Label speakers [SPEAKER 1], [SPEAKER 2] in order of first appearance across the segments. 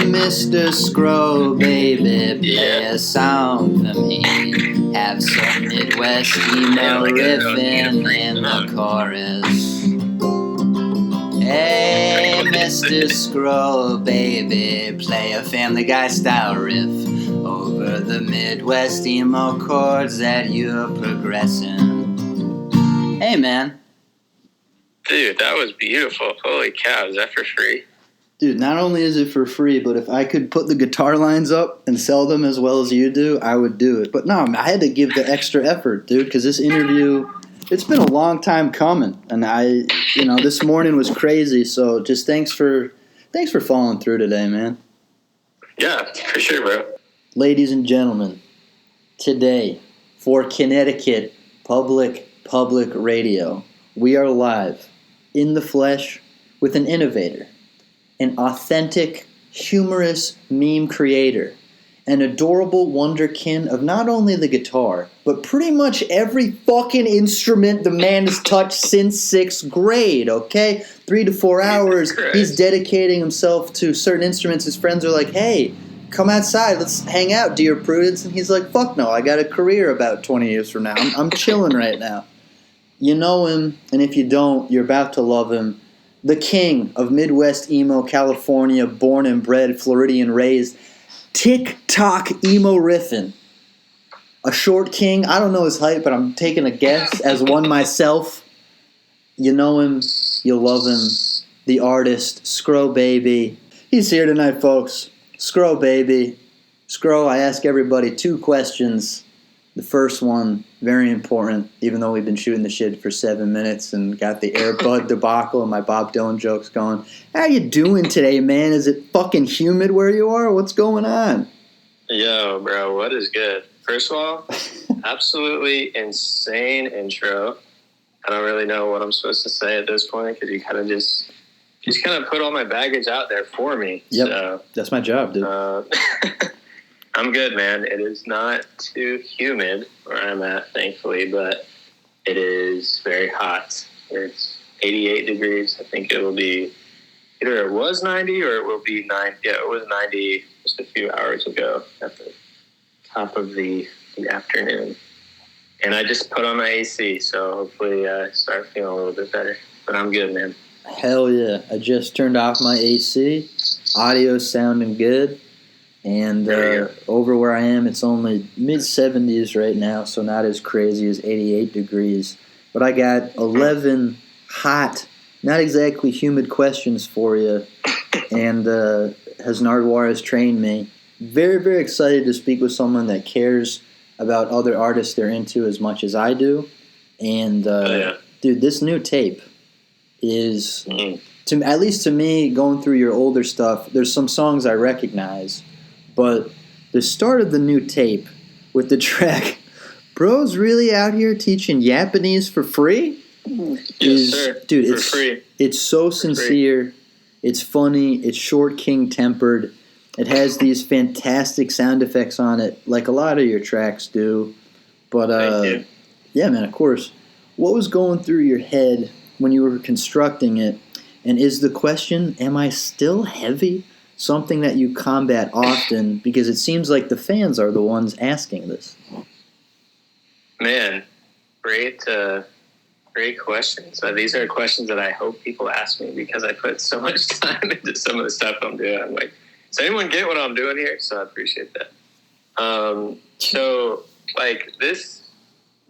[SPEAKER 1] Mr. Scro, baby, play a song for me. Have some Midwest emo riffing in the chorus. Hey, Mr. Scro, baby, play a Family Guy style riff over the Midwest emo chords that you're progressing. Hey, man.
[SPEAKER 2] Dude, that was beautiful. Holy cow, is that for free?
[SPEAKER 1] Dude, not only is it for free, but if I could put the guitar lines up and sell them as well as you do, I would do it. But no, I had to give the extra effort, dude, because this interview, it's been a long time coming. And this morning was crazy. So just thanks for following through today, man.
[SPEAKER 2] Yeah, for sure, bro.
[SPEAKER 1] Ladies and gentlemen, today for Connecticut Public Radio, we are live in the flesh with an innovator, an authentic, humorous meme creator, an adorable wonderkin of not only the guitar, but pretty much every fucking instrument the man has touched since 6th grade, okay? 3 to 4 hours, he's dedicating himself to certain instruments. His friends are like, hey, come outside, let's hang out, dear Prudence. And he's like, fuck no, I got a career about 20 years from now. I'm chilling right now. You know him, and if you don't, you're about to love him. The king of Midwest emo, California, born and bred, Floridian raised, TikTok emo riffin'. A short king. I don't know his height, but I'm taking a guess as one myself. You know him, you'll love him. The artist, Scro Baby. He's here tonight, folks. Scro Baby. Scro, I ask everybody 2 questions. The first one, very important, even though we've been shooting the shit for 7 minutes and got the Airbud debacle and my Bob Dylan jokes going. How you doing today, man? Is it fucking humid where you are? What's going on?
[SPEAKER 2] Yo, bro, what is good? First of all, absolutely insane intro. I don't really know what I'm supposed to say at this point because you kind of just kind of put all my baggage out there for me.
[SPEAKER 1] Yep,
[SPEAKER 2] so,
[SPEAKER 1] that's my job, dude.
[SPEAKER 2] I'm good, man. It is not too humid where I'm at, thankfully, but it is very hot. It's 88 degrees. I think it will be either it was 90 or it will be 90. Yeah, it was 90 just a few hours ago at the top of the afternoon. And I just put on my AC, so hopefully I start feeling a little bit better. But I'm good, man.
[SPEAKER 1] Hell yeah. I just turned off my AC. Audio's sounding good. And over where I am, it's only mid-70s right now, so not as crazy as 88 degrees. But I got 11 hot, not exactly humid questions for you, and as Nardwar has trained me. Very, very excited to speak with someone that cares about other artists they're into as much as I do. And, dude, this new tape is, at least to me, going through your older stuff, there's some songs I recognize. But the start of the new tape with the track, Bro's really out here teaching Japanese for free?
[SPEAKER 2] Yes, sir.
[SPEAKER 1] Dude,
[SPEAKER 2] free.
[SPEAKER 1] It's so sincere. It's funny. It's short king tempered. It has these fantastic sound effects on it, like a lot of your tracks do. But,
[SPEAKER 2] Thank you.
[SPEAKER 1] Yeah, man, of course. What was going through your head when you were constructing it? And is the question, am I still heavy? Something that you combat often, because it seems like the fans are the ones asking this.
[SPEAKER 2] Man, great questions. These are questions that I hope people ask me because I put so much time into some of the stuff I'm doing. I'm like, does anyone get what I'm doing here? So I appreciate that. So, like, this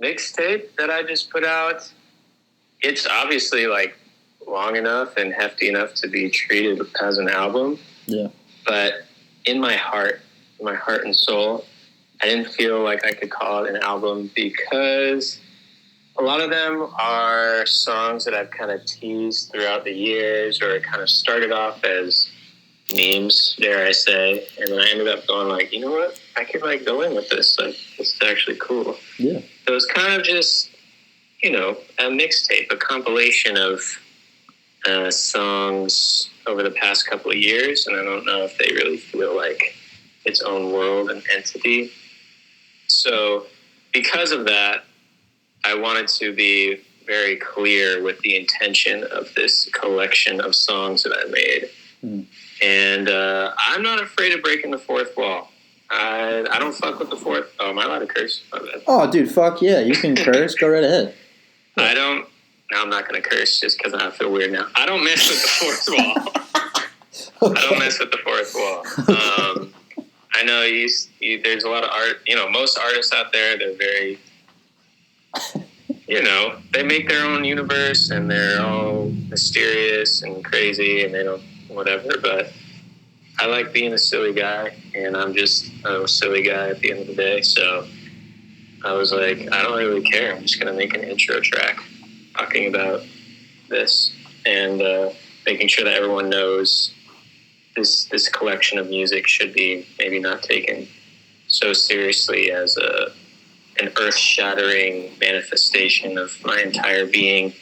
[SPEAKER 2] mixtape that I just put out, it's obviously, like, long enough and hefty enough to be treated as an album.
[SPEAKER 1] Yeah.
[SPEAKER 2] But in my heart and soul, I didn't feel like I could call it an album because a lot of them are songs that I've kind of teased throughout the years, or it kind of started off as memes, dare I say, and then I ended up going like, you know what? I could like go in with this. Like, this is actually cool.
[SPEAKER 1] Yeah.
[SPEAKER 2] So it's kind of just, a mixtape, a compilation of songs over the past couple of years, and I don't know if they really feel like its own world and entity. So because of that, I wanted to be very clear with the intention of this collection of songs that I made. And I'm not afraid of breaking the fourth wall. I don't fuck with the fourth. Oh, am I allowed to curse? My bad.
[SPEAKER 1] Oh, dude, fuck yeah. You can curse. Go right ahead. Yeah.
[SPEAKER 2] I don't. No, I'm not going to curse just because I feel weird now. I don't mess with the fourth wall. Okay. I don't mess with the fourth wall. I know there's a lot of art. Most artists out there, they're very, they make their own universe and they're all mysterious and crazy and they don't, whatever. But I like being a silly guy, and I'm just a silly guy at the end of the day. So I was like, I don't really care. I'm just going to make an intro track talking about this and making sure that everyone knows this collection of music should be maybe not taken so seriously as an earth-shattering manifestation of my entire being,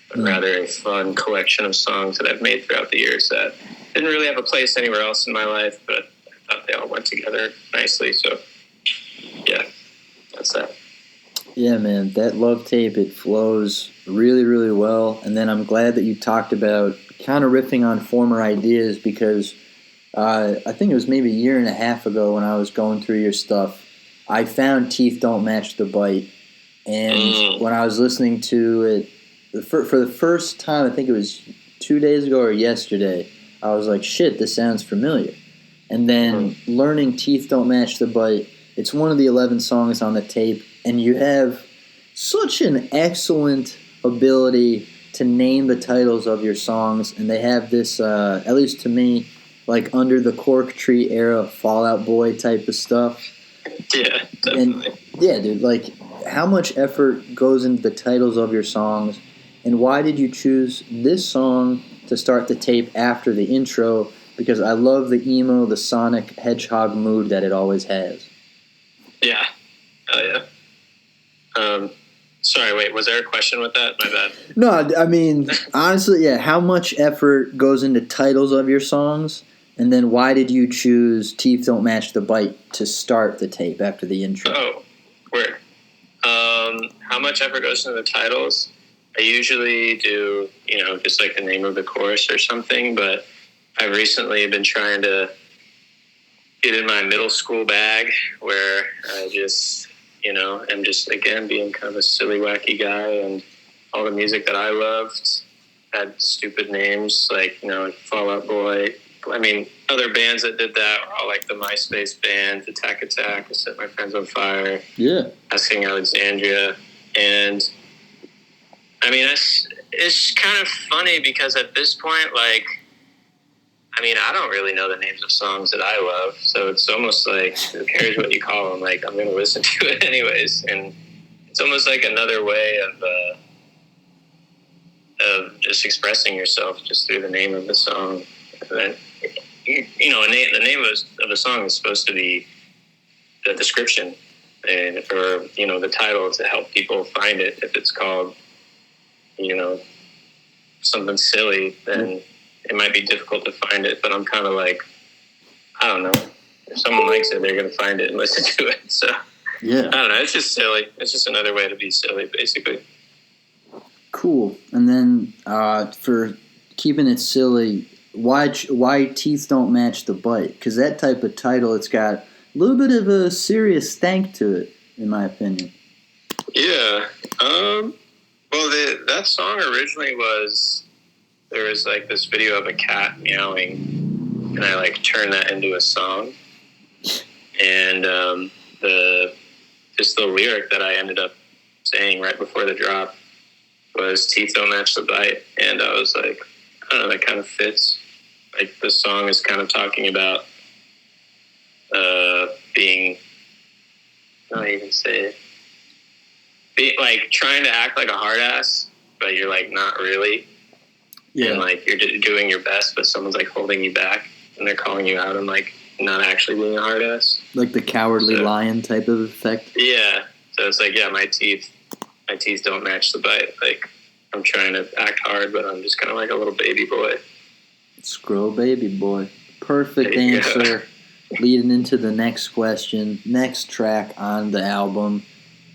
[SPEAKER 2] but rather a fun collection of songs that I've made throughout the years that didn't really have a place anywhere else in my life, but I thought they all went together nicely. So, yeah, that's that.
[SPEAKER 1] Yeah, man, that love tape, it flows really, really well. And then I'm glad that you talked about kind of riffing on former ideas because I think it was maybe a year and a half ago when I was going through your stuff, I found Teeth Don't Match the Bite. And when I was listening to it for the first time, I think it was 2 days ago or yesterday, I was like, shit, this sounds familiar. And then learning Teeth Don't Match the Bite, it's one of the 11 songs on the tape, and you have such an excellent ability to name the titles of your songs, and they have this, at least to me, like under the Cork Tree era Fall Out Boy type of stuff.
[SPEAKER 2] Yeah, definitely.
[SPEAKER 1] And, yeah, dude, like, how much effort goes into the titles of your songs, and why did you choose this song to start the tape after the intro? Because I love the emo, the Sonic Hedgehog mood that it always has.
[SPEAKER 2] Yeah. Oh, yeah. Sorry, wait, was there a question with that? My bad.
[SPEAKER 1] No, I mean, honestly, yeah, how much effort goes into titles of your songs? And then why did you choose Teeth Don't Match the Bite to start the tape after the intro?
[SPEAKER 2] Oh, where? How much effort goes into the titles? I usually do, just like the name of the chorus or something, but I've recently been trying to get in my middle school bag where I just, am just, again, being kind of a silly, wacky guy, and all the music that I loved had stupid names like, Fall Out Boy. I mean, other bands that did that were all like the MySpace band, Attack Attack, I Set My Friends on Fire,
[SPEAKER 1] yeah,
[SPEAKER 2] Asking Alexandria, and I mean, it's kind of funny because at this point, I don't really know the names of songs that I love, so it's almost like, who cares what you call them? Like, I'm going to listen to it anyways, and it's almost like another way of just expressing yourself just through the name of the song. And then, the name of a song is supposed to be the description, or the title to help people find it. If it's called, something silly, then it might be difficult to find it, but I'm kind of like, I don't know. If someone likes it, they're going to find it and listen to it. So,
[SPEAKER 1] yeah.
[SPEAKER 2] I don't know. It's just silly. It's just another way to be silly, basically.
[SPEAKER 1] Cool. And then for keeping it silly, why Teeth Don't Match the Bite? Because that type of title, it's got a little bit of a serious stank to it, in my opinion.
[SPEAKER 2] Yeah. Well, that song originally was... There was like this video of a cat meowing, and I turned that into a song. And the lyric that I ended up saying right before the drop was "Teeth Don't Match the Bite," and I was like, I don't know, that kind of fits. Like, the song is kind of talking about being, not even say it, trying to act like a hard ass, but you're not really. Yeah. And you're doing your best, but someone's holding you back, and they're calling you out on not actually being a hard ass. Like the cowardly lion type of effect. Yeah. So it's my teeth don't match the bite. I'm trying to act hard, but I'm just kind of like a little baby boy. Scro baby boy. Perfect answer. Leading into the next question, next track on the album.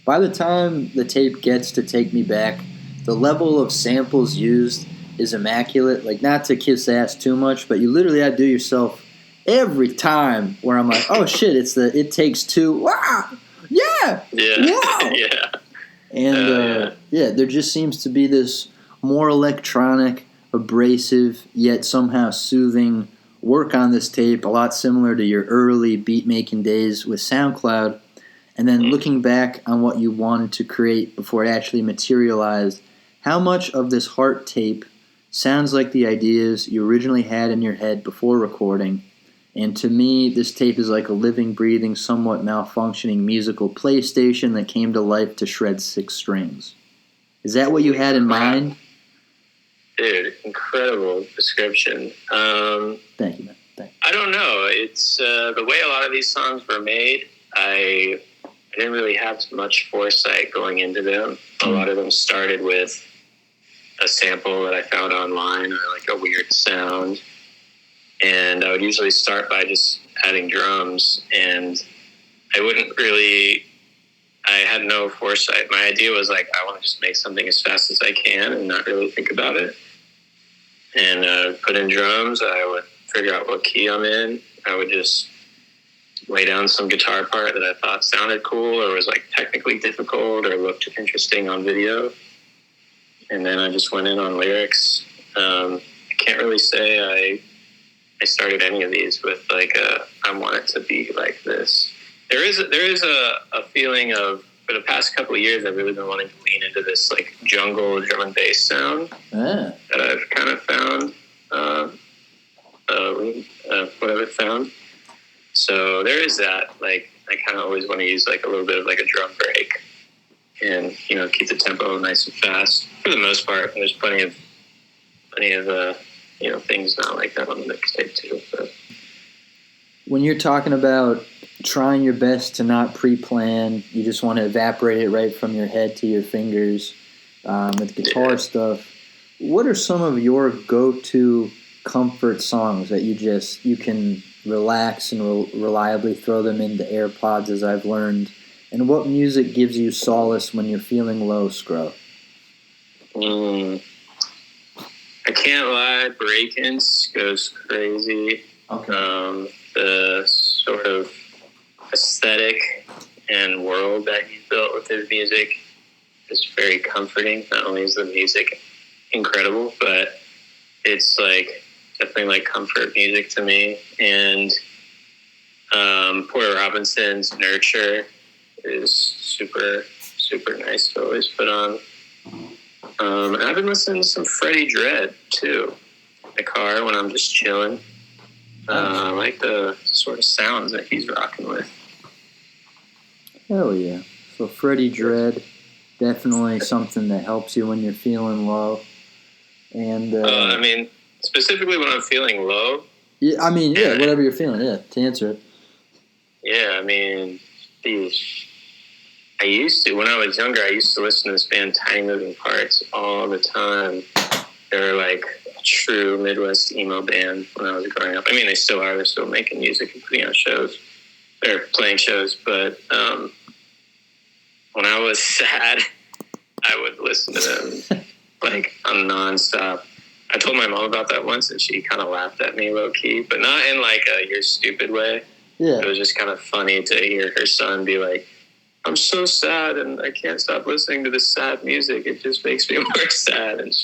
[SPEAKER 2] By the time the tape gets to Take Me Back, the level of samples used
[SPEAKER 1] is immaculate. Like, not to kiss ass too much, but you literally outdo yourself every time where I'm like, oh shit, it's the It Takes Two. Wow! Yeah!
[SPEAKER 2] Yeah.
[SPEAKER 1] Wow!
[SPEAKER 2] Yeah.
[SPEAKER 1] And there just seems to be this more electronic, abrasive, yet somehow soothing work on this tape, a lot similar to your early beat-making days with SoundCloud. And then looking back on what you wanted to create before it actually materialized, how much of this heart tape sounds like the ideas you originally had in your head before recording? And to me, this tape is like a living, breathing, somewhat malfunctioning musical PlayStation that came to life to shred 6 strings. Is that what you had in mind?
[SPEAKER 2] Dude, incredible description.
[SPEAKER 1] Thank you, man. Thank you.
[SPEAKER 2] I don't know. It's the way a lot of these songs were made. I didn't really have much foresight going into them. A lot of them started with a sample that I found online or like a weird sound. And I would usually start by just adding drums, and I had no foresight. My idea was like, I want to just make something as fast as I can and not really think about it. And put in drums. I would figure out what key I'm in. I would just lay down some guitar part that I thought sounded cool or was like technically difficult or looked interesting on video. And then I just went in on lyrics. I can't really say I started any of these with like I want it to be like this. There is a feeling of, for the past couple of years, I've really been wanting to lean into this like jungle drum and bass sound that I've kind of found, what I've found. So there is that. Like, I kind of always want to use like a little bit of like a drum break and, you know, keep the tempo nice and fast. For the most part, there's plenty of you know, things not like that on the mixtape too. But
[SPEAKER 1] when you're talking about trying your best to not pre-plan, you just want to evaporate it right from your head to your fingers with guitar stuff, what are some of your go-to comfort songs that you can relax and reliably throw them into AirPods, as I've learned? And what music gives you solace when you're feeling low, Scro?
[SPEAKER 2] I can't lie, Breakins goes crazy.
[SPEAKER 1] Okay.
[SPEAKER 2] The sort of aesthetic and world that he's built with his music is very comforting. Not only is the music incredible, but it's like definitely like comfort music to me. And Porter Robinson's Nurture is super, super nice to always put on. And I've been listening to some Freddie Dread too in the car when I'm just chilling. I like the sort of sounds that he's rocking with.
[SPEAKER 1] Hell yeah. So Freddie Dread, definitely something that helps you when you're feeling low. And
[SPEAKER 2] I mean, specifically when I'm feeling low.
[SPEAKER 1] Yeah, I mean, yeah, whatever you're feeling, yeah, to answer it.
[SPEAKER 2] Yeah, I mean, when I was younger, I used to listen to this band Tiny Moving Parts all the time. They were like a true Midwest emo band when I was growing up. I mean, they still are. They're still making music and putting on shows. They're playing shows. But when I was sad, I would listen to them like on nonstop. I told my mom about that once, and she kind of laughed at me low-key, but not in like a you're stupid way.
[SPEAKER 1] Yeah. It
[SPEAKER 2] was just kind of funny to hear her son be like, I'm so sad, and I can't stop listening to this sad music. It just makes me more sad. And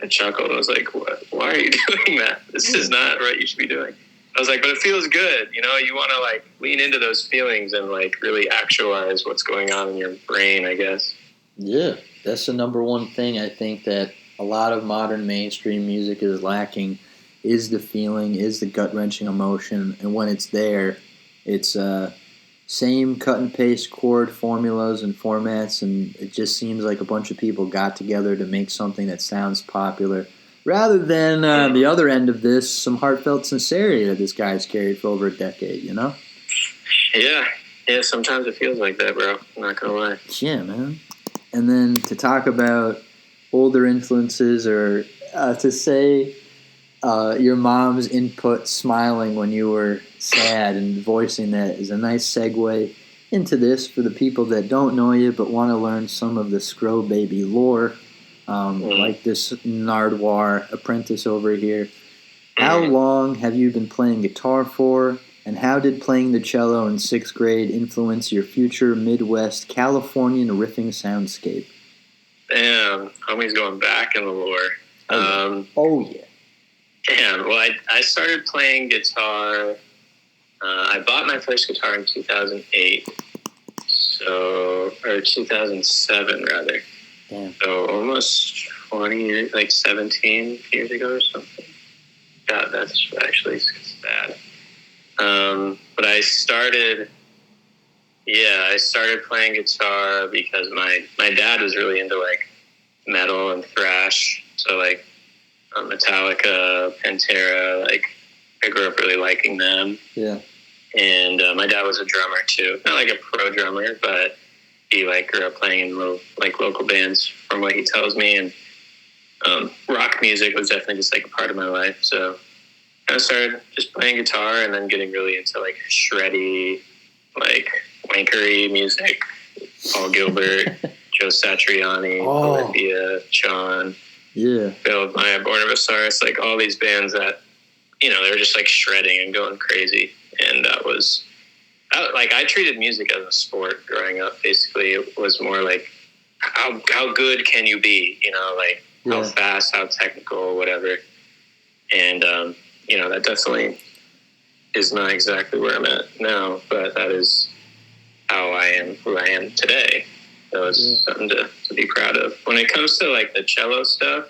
[SPEAKER 2] I chuckled. I was like, what? Why are you doing that? This is not what you should be doing. I was like, but it feels good. You know, you want to like lean into those feelings and like really actualize what's going on in your brain, I guess.
[SPEAKER 1] Yeah, that's the number one thing I think that a lot of modern mainstream music is lacking, is the feeling, is the gut-wrenching emotion. And when it's there, it's same cut and paste chord formulas and formats, and it just seems like a bunch of people got together to make something that sounds popular, rather than the other end of this, some heartfelt sincerity that this guy's carried for over a decade, you know?
[SPEAKER 2] Yeah, sometimes it feels like that, bro. I'm not gonna lie.
[SPEAKER 1] Yeah, man. And then to talk about older influences, or to say your mom's input smiling when you were sad and voicing that is a nice segue into this for the people that don't know you but want to learn some of the Scro Baby lore. like this Nardwuar apprentice over here. How long have you been playing guitar for, and how did playing the cello in 6th grade influence your future Midwest Californian riffing soundscape?
[SPEAKER 2] Damn, homie's going back in the lore.
[SPEAKER 1] Oh, yeah.
[SPEAKER 2] Damn, well, I started playing guitar. I bought my first guitar in 2008, or 2007, rather.
[SPEAKER 1] Damn.
[SPEAKER 2] So almost 20 years, like 17 years ago or something. God, that's actually bad. But I started playing guitar because my dad was really into like metal and thrash. So like Metallica, Pantera, like I grew up really liking them.
[SPEAKER 1] Yeah.
[SPEAKER 2] And my dad was a drummer too, not like a pro drummer, but he like grew up playing in local bands from what he tells me. And rock music was definitely just like a part of my life. So I started just playing guitar and then getting really into like shreddy, like wankery music. Paul Gilbert, Joe Satriani, Olympia, Sean, Bill Maya, Barnabas, like all these bands that, they were just like shredding and going crazy. And that was, I treated music as a sport growing up. Basically, it was more like, how good can you be? How fast, how technical, whatever. And, that definitely is not exactly where I'm at now, but that is how I am, who I am today. That was something to be proud of. When it comes to like the cello stuff,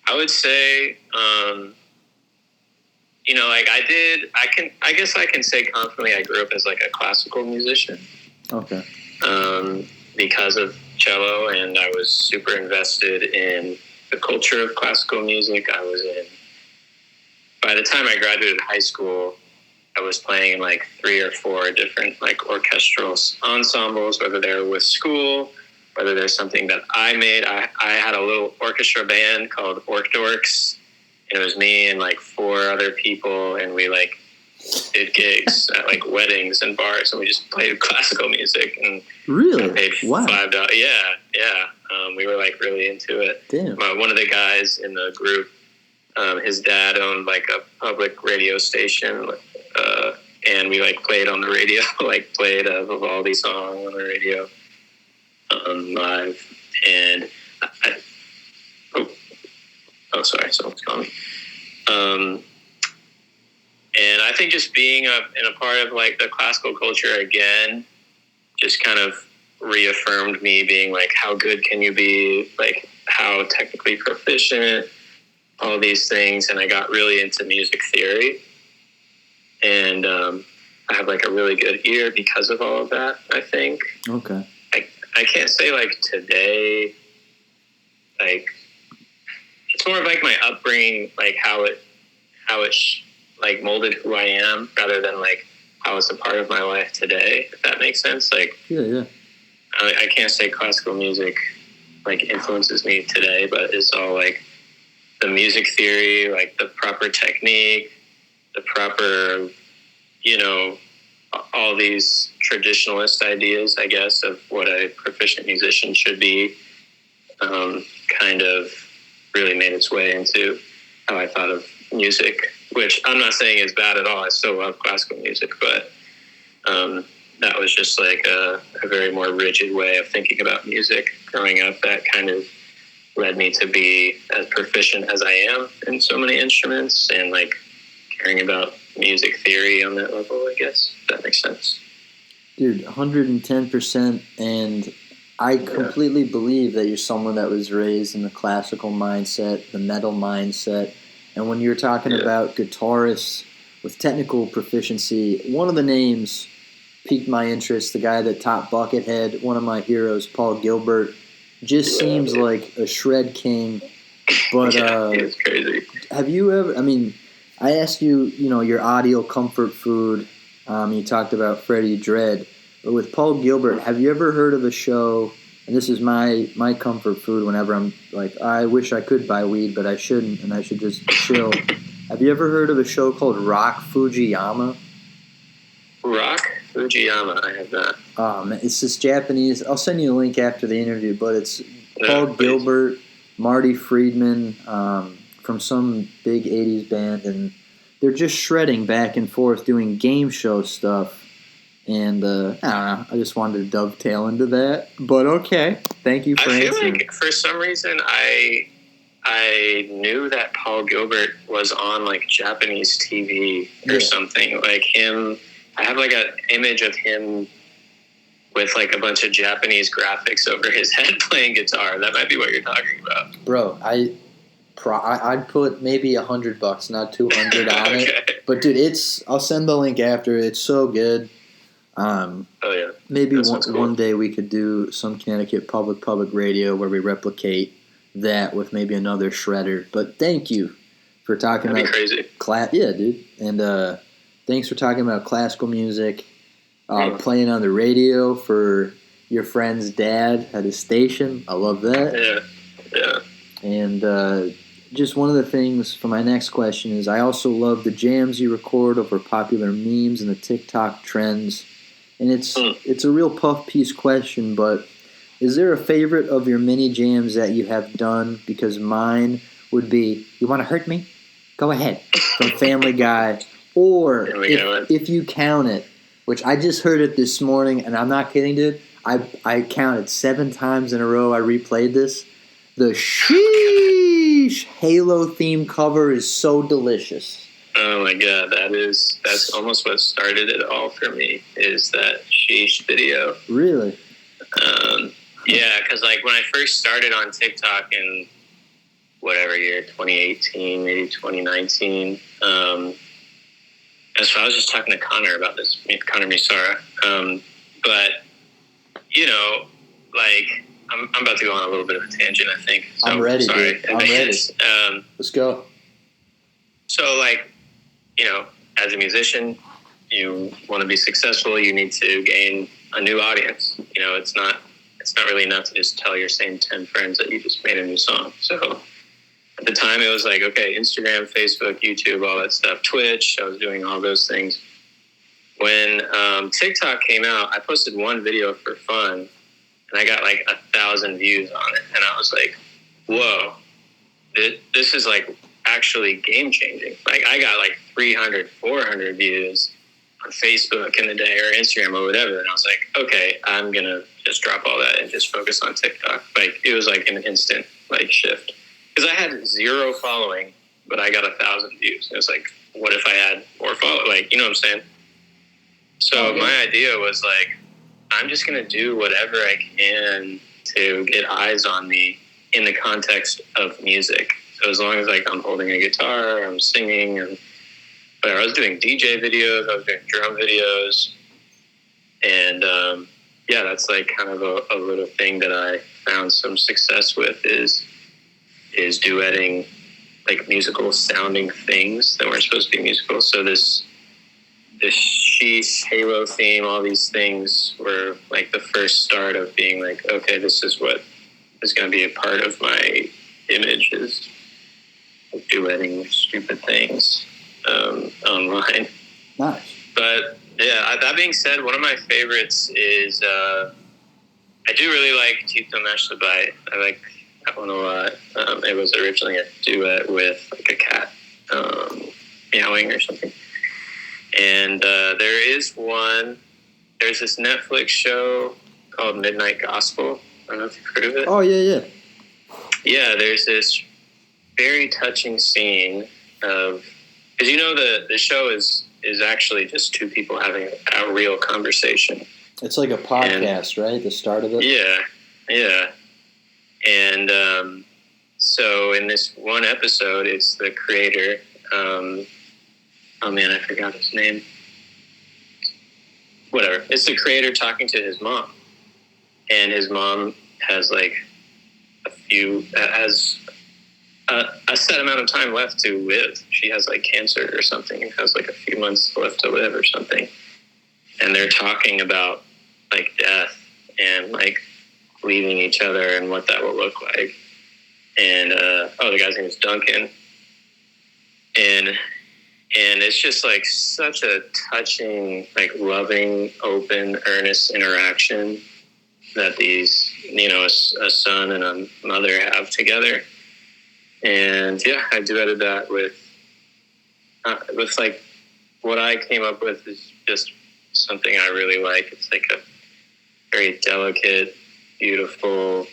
[SPEAKER 2] I would say, I guess I can say confidently I grew up as like a classical musician.
[SPEAKER 1] Okay.
[SPEAKER 2] Because of cello, and I was super invested in the culture of classical music. By the time I graduated high school, I was playing in like 3 or 4 different like orchestral ensembles, whether they were with school, whether there's something that I made. I had a little orchestra band called Orc Dorks, and it was me and like 4 other people, and we like did gigs at like weddings and bars, and we just played classical music. And
[SPEAKER 1] really?
[SPEAKER 2] Paid $5. Yeah. We were like really into it.
[SPEAKER 1] Damn.
[SPEAKER 2] One of the guys in the group, his dad owned like a public radio station, and we like played on the radio, like played a Vivaldi song on the radio live. And sorry, someone's calling me. And I think just being in a part of like the classical culture again, just kind of reaffirmed me being like, how good can you be? Like how technically proficient, all these things. And I got really into music theory, and I have like a really good ear because of all of that, I think.
[SPEAKER 1] Okay.
[SPEAKER 2] I can't say like today, like it's more of like my upbringing, like how it like molded who I am, rather than like how it's a part of my life today, if that makes sense. Like,
[SPEAKER 1] yeah.
[SPEAKER 2] I can't say classical music like influences me today, but it's all like the music theory, like the proper technique, the proper, all these traditionalist ideas, I guess, of what a proficient musician should be, kind of really made its way into how I thought of music, which I'm not saying is bad at all. I still love classical music, but that was just like a very more rigid way of thinking about music growing up that kind of led me to be as proficient as I am in so many instruments, and like caring about music theory on that level, I guess, if that makes sense.
[SPEAKER 1] Dude, 110%. And I completely believe that you're someone that was raised in the classical mindset, the metal mindset. And when you're talking about guitarists with technical proficiency, one of the names piqued my interest, the guy that taught Buckethead, one of my heroes, Paul Gilbert, just seems like a shred king. But
[SPEAKER 2] it's crazy.
[SPEAKER 1] Have you ever, I asked you, your audial comfort food. You talked about Freddie Dread. But with Paul Gilbert, have you ever heard of a show, and this is my comfort food whenever I'm like, I wish I could buy weed, but I shouldn't, and I should just chill. Have you ever heard of a show called Rock Fujiyama?
[SPEAKER 2] Rock Fujiyama, I have not.
[SPEAKER 1] Man, it's this Japanese, I'll send you a link after the interview, but it's Paul Gilbert, Marty Friedman from some big 80s band, and they're just shredding back and forth doing game show stuff. And I don't know, I just wanted to dovetail into that. But okay, thank you for answering. I feel
[SPEAKER 2] like for some reason I knew that Paul Gilbert was on like Japanese TV or something. Like him, I have like an image of him with like a bunch of Japanese graphics over his head playing guitar. That might be what you're talking about.
[SPEAKER 1] Bro, I'd put maybe $100, not 200 on
[SPEAKER 2] okay.
[SPEAKER 1] it. But dude, I'll send the link after. It's so good.
[SPEAKER 2] Oh yeah.
[SPEAKER 1] Maybe one day we could do some Connecticut public radio where we replicate that with maybe another shredder. But thank you for talking
[SPEAKER 2] That'd
[SPEAKER 1] about
[SPEAKER 2] crazy.
[SPEAKER 1] Yeah, dude. And thanks for talking about classical music. Playing on the radio for your friend's dad at his station. I love that.
[SPEAKER 2] Yeah.
[SPEAKER 1] And just one of the things for my next question is I also love the jams you record over popular memes and the TikTok trends. And it's a real puff piece question, but is there a favorite of your mini jams that you have done? Because mine would be, you want to hurt me? Go ahead. From Family Guy. Or if you count it, which I just heard it this morning, and I'm not kidding, dude. I counted 7 times in a row I replayed this. The sheeeeeeeesh Halo theme cover is so delicious.
[SPEAKER 2] Oh my god, that's almost what started it all for me, is that sheesh video.
[SPEAKER 1] Really?
[SPEAKER 2] Yeah, because like when I first started on TikTok in whatever year, 2018, maybe 2019, so I was just talking to Connor about this, Connor Misara. But, you know, like, I'm about to go on a little bit of a tangent, I think. So,
[SPEAKER 1] I'm ready,
[SPEAKER 2] sorry.
[SPEAKER 1] dude. I'm ready. Let's go.
[SPEAKER 2] So, like, you know, as a musician, you want to be successful, you need to gain a new audience. You know, it's not really enough to just tell your same 10 friends that you just made a new song. So at the time it was like, okay, Instagram, Facebook, YouTube, all that stuff, Twitch, I was doing all those things. When TikTok came out, I posted one video for fun and I got like 1,000 views on it. And I was like, whoa, this is like actually game changing. Like I got like 300, 400 views on Facebook in the day or Instagram or whatever. And I was like, okay, I'm going to just drop all that and just focus on TikTok. Like it was like an instant like shift. Because I had 0 following, but I got 1,000 views. It was like, what if I had more follow? Like, you know what I'm saying? So my idea was like, I'm just going to do whatever I can to get eyes on me in the context of music. So as long as like I'm holding a guitar, I'm singing, and but I was doing DJ videos, I was doing drum videos, and that's like kind of a little thing that I found some success with is duetting like musical sounding things that weren't supposed to be musical. So this sheesh Halo theme, all these things were like the first start of being like, okay, this is what is going to be a part of my image, is duetting stupid things online.
[SPEAKER 1] Nice.
[SPEAKER 2] But yeah, that being said, one of my favorites is I do really like Tito Meshlabai. I like that one a lot. It was originally a duet with like a cat meowing or something. And there's this Netflix show called Midnight Gospel. I don't know if you've heard of it.
[SPEAKER 1] Oh, yeah.
[SPEAKER 2] Yeah, there's this very touching scene of, because you know the show is actually just 2 people having a real conversation.
[SPEAKER 1] It's like a podcast, right? The start of it?
[SPEAKER 2] Yeah. And so in this one episode, it's the creator, oh man, I forgot his name. Whatever. It's the creator talking to his mom. And his mom has like has a set amount of time left to live. She has like cancer or something and has like a few months left to live or something. And they're talking about like death and like leaving each other and what that will look like. And the guy's name is Duncan. And it's just like such a touching, like loving, open, earnest interaction. that these, a son and a mother have together. And yeah, I duetted that with like what I came up with is just something I really like. It's like a very delicate, beautiful,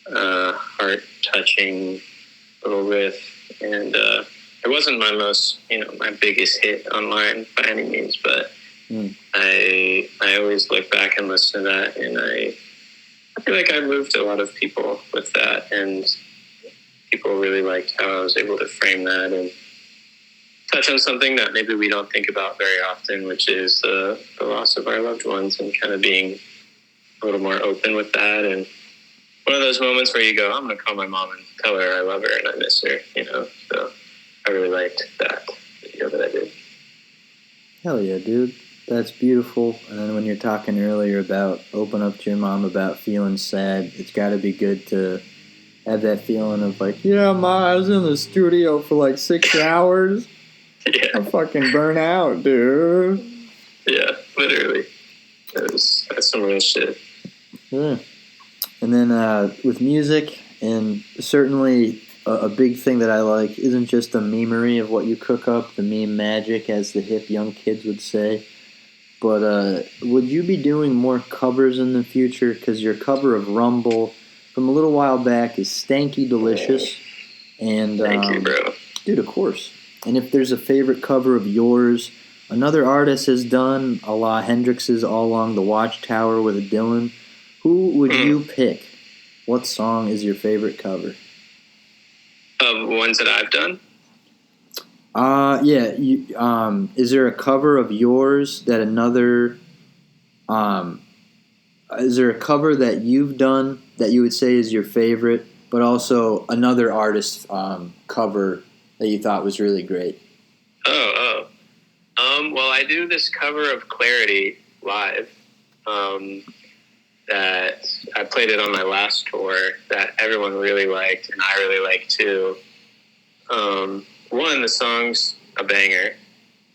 [SPEAKER 2] heart-touching little riff, and it wasn't my most, my biggest hit online by any means, but I always look back and listen to that, and I feel like I moved a lot of people with that, and people really liked how I was able to frame that and touch on something that maybe we don't think about very often, which is the loss of our loved ones, and kind of being a little more open with that. And one of those moments where you go, I'm going to call my mom and tell her I love her and I miss her, So I really liked that video that I did.
[SPEAKER 1] Hell yeah, dude. That's beautiful. And then when you're talking earlier about open up to your mom about feeling sad, it's got to be good to have that feeling of like, yeah, Ma, I was in the studio for like 6 hours.
[SPEAKER 2] Yeah.
[SPEAKER 1] I'm fucking burnt out, dude.
[SPEAKER 2] Yeah, literally. That's some real shit.
[SPEAKER 1] Yeah. And then with music, and certainly a big thing that I like isn't just the memery of what you cook up, the meme magic, as the hip young kids would say, but would you be doing more covers in the future? Because your cover of Rumble from a little while back is stanky delicious. And
[SPEAKER 2] Thank you, bro.
[SPEAKER 1] Dude, of course. And if there's a favorite cover of yours, another artist has done, a la Hendrix's All Along the Watchtower with Dylan, who would you pick? What song is your favorite cover?
[SPEAKER 2] Of ones that I've done?
[SPEAKER 1] Yeah. Is there a cover of yours that another... is there a cover that you've done that you would say is your favorite, but also another artist's cover that you thought was really great?
[SPEAKER 2] Well, I do this cover of Clarity live that I played it on my last tour that everyone really liked, and I really liked too. One, the song's a banger.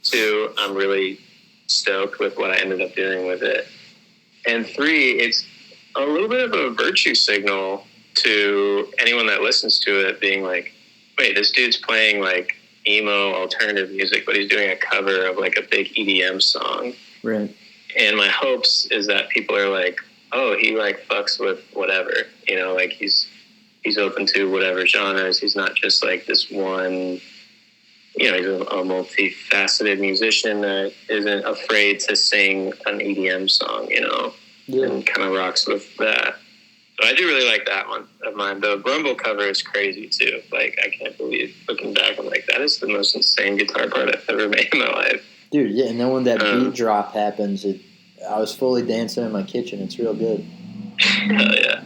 [SPEAKER 2] Two, I'm really stoked with what I ended up doing with it. And three, it's a little bit of a virtue signal to anyone that listens to it, being like, wait, this dude's playing like emo alternative music, but he's doing a cover of like a big EDM song.
[SPEAKER 1] Right.
[SPEAKER 2] And my hopes is that people are like, oh, he like fucks with whatever, like he's open to whatever genres. He's not just like this one, he's a multifaceted musician that isn't afraid to sing an EDM song, and kind of rocks with that. So I do really like that one of mine. The Rumble cover is crazy too. Like, I can't believe, looking back, I'm like, that is the most insane guitar part I've ever made in my life.
[SPEAKER 1] Dude, yeah, and then when that beat drop happens, I was fully dancing in my kitchen. It's real good.
[SPEAKER 2] Hell yeah.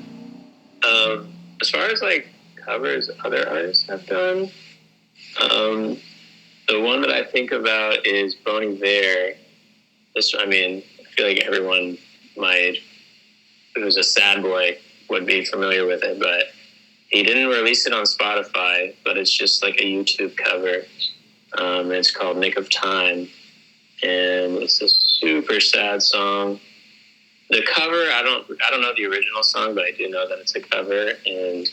[SPEAKER 2] As far as like covers other artists have done, the one that I think about is Bon Iver. I feel like everyone who was a sad boy would be familiar with it, but he didn't release it on Spotify, but it's just like a YouTube cover. It's called Nick of Time, and it's a super sad song. The cover, I don't know the original song, but I do know that it's a cover, and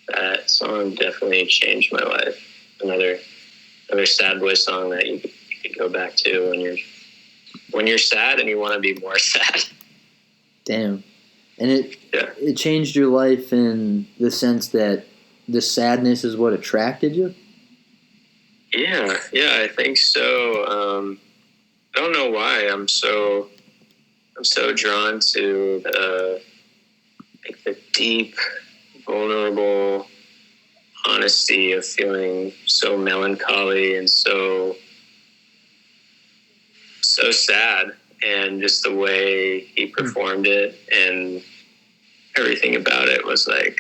[SPEAKER 2] that song definitely changed my life. Another sad boy song that you could go back to when you're sad and you want to be more sad. Damn.
[SPEAKER 1] And it changed your life in the sense that the sadness is what attracted you?
[SPEAKER 2] Yeah, I think so. I don't know why I'm so drawn to the deep, vulnerable honesty of feeling so melancholy and so sad, and just the way he performed it and everything about it was like,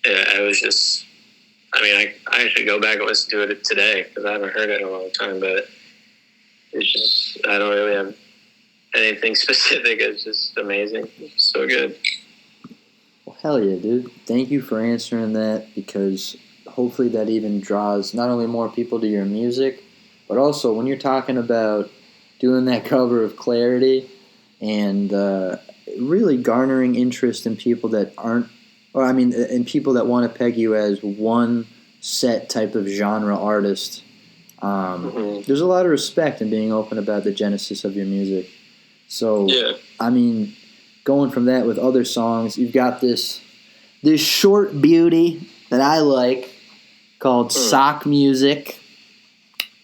[SPEAKER 2] I was just, I should go back and listen to it today because I haven't heard it in a long time, but it's just, I don't really have anything specific. It's just amazing. It's so good.
[SPEAKER 1] Well, hell yeah, dude. Thank you for answering that, because hopefully that even draws not only more people to your music, but also when you're talking about doing that cover of Clarity and really garnering interest in people that aren't, or I mean, in people that want to peg you as one set type of genre artist. There's a lot of respect in being open about the genesis of your music. So, I mean, going from that with other songs, you've got this short beauty that I like called Sock Music.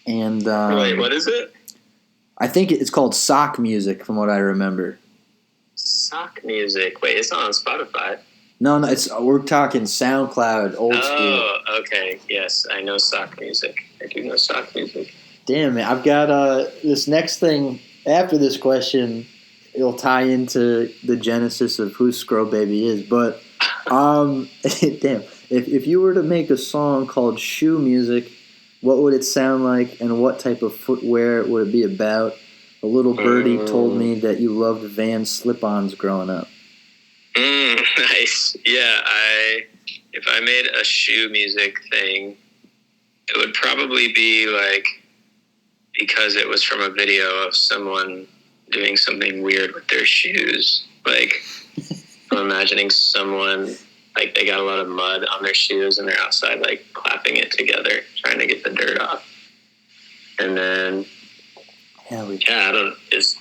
[SPEAKER 1] And
[SPEAKER 2] wait, what is it?
[SPEAKER 1] I think it's called Sock Music, from what I remember.
[SPEAKER 2] Sock Music. Wait, it's not on Spotify.
[SPEAKER 1] No, we're talking SoundCloud, old school.
[SPEAKER 2] Oh, okay. Yes, I know Sock Music. I do know Sock Music.
[SPEAKER 1] Damn it. I've got this next thing after this question. It'll tie into the genesis of who Scro Baby is. But, damn, if you were to make a song called Shoe Music, what would it sound like and what type of footwear would it be about? A little birdie told me that you loved Vans slip-ons growing up.
[SPEAKER 2] Nice. Yeah, if I made a shoe music thing, it would probably be like, because it was from a video of someone doing something weird with their shoes. Like, I'm imagining someone, like, they got a lot of mud on their shoes and they're outside, like, clapping it together, trying to get the dirt off. And then, just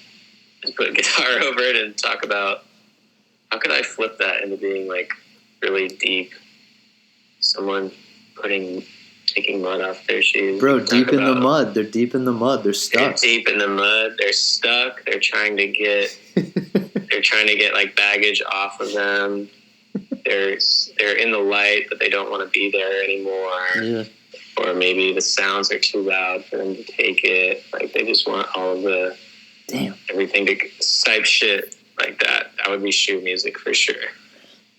[SPEAKER 2] put a guitar over it and talk about how could I flip that into being, like, really deep? Someone taking mud off their shoes.
[SPEAKER 1] Bro, deep in the mud. They're deep in the mud. They're stuck.
[SPEAKER 2] They're deep in the mud. They're stuck. They're trying to get like baggage off of them. They're in the light, but they don't want to be there anymore. Yeah. Or maybe the sounds are too loud for them to take it. Like, they just want all of the everything to type shit like that. That would be shoe music for sure.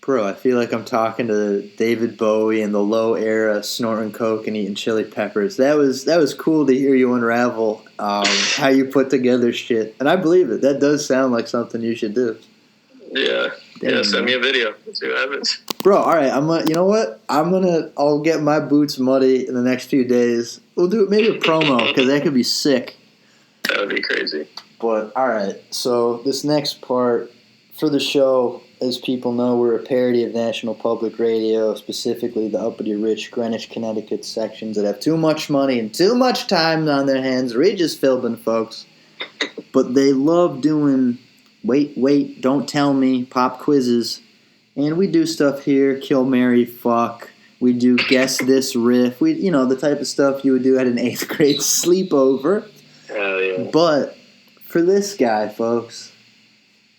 [SPEAKER 1] Bro, I feel like I'm talking to David Bowie in the low era, snorting coke and eating chili peppers. That was cool to hear you unravel how you put together shit, and I believe it. That does sound like something you should do.
[SPEAKER 2] Yeah, send me a video. Let's see what happens.
[SPEAKER 1] Bro, all right. You know what? I'll get my boots muddy in the next few days. We'll do maybe a promo because that could be sick.
[SPEAKER 2] That would be crazy.
[SPEAKER 1] But all right, so this next part for the show. As people know, we're a parody of National Public Radio, specifically the uppity rich Greenwich, Connecticut sections that have too much money and too much time on their hands. Regis Philbin, folks. But they love doing wait, don't tell me, pop quizzes. And we do stuff here, kill, marry, fuck. We do guess this riff. The type of stuff you would do at an 8th grade sleepover.
[SPEAKER 2] Hell yeah.
[SPEAKER 1] But for this guy, folks...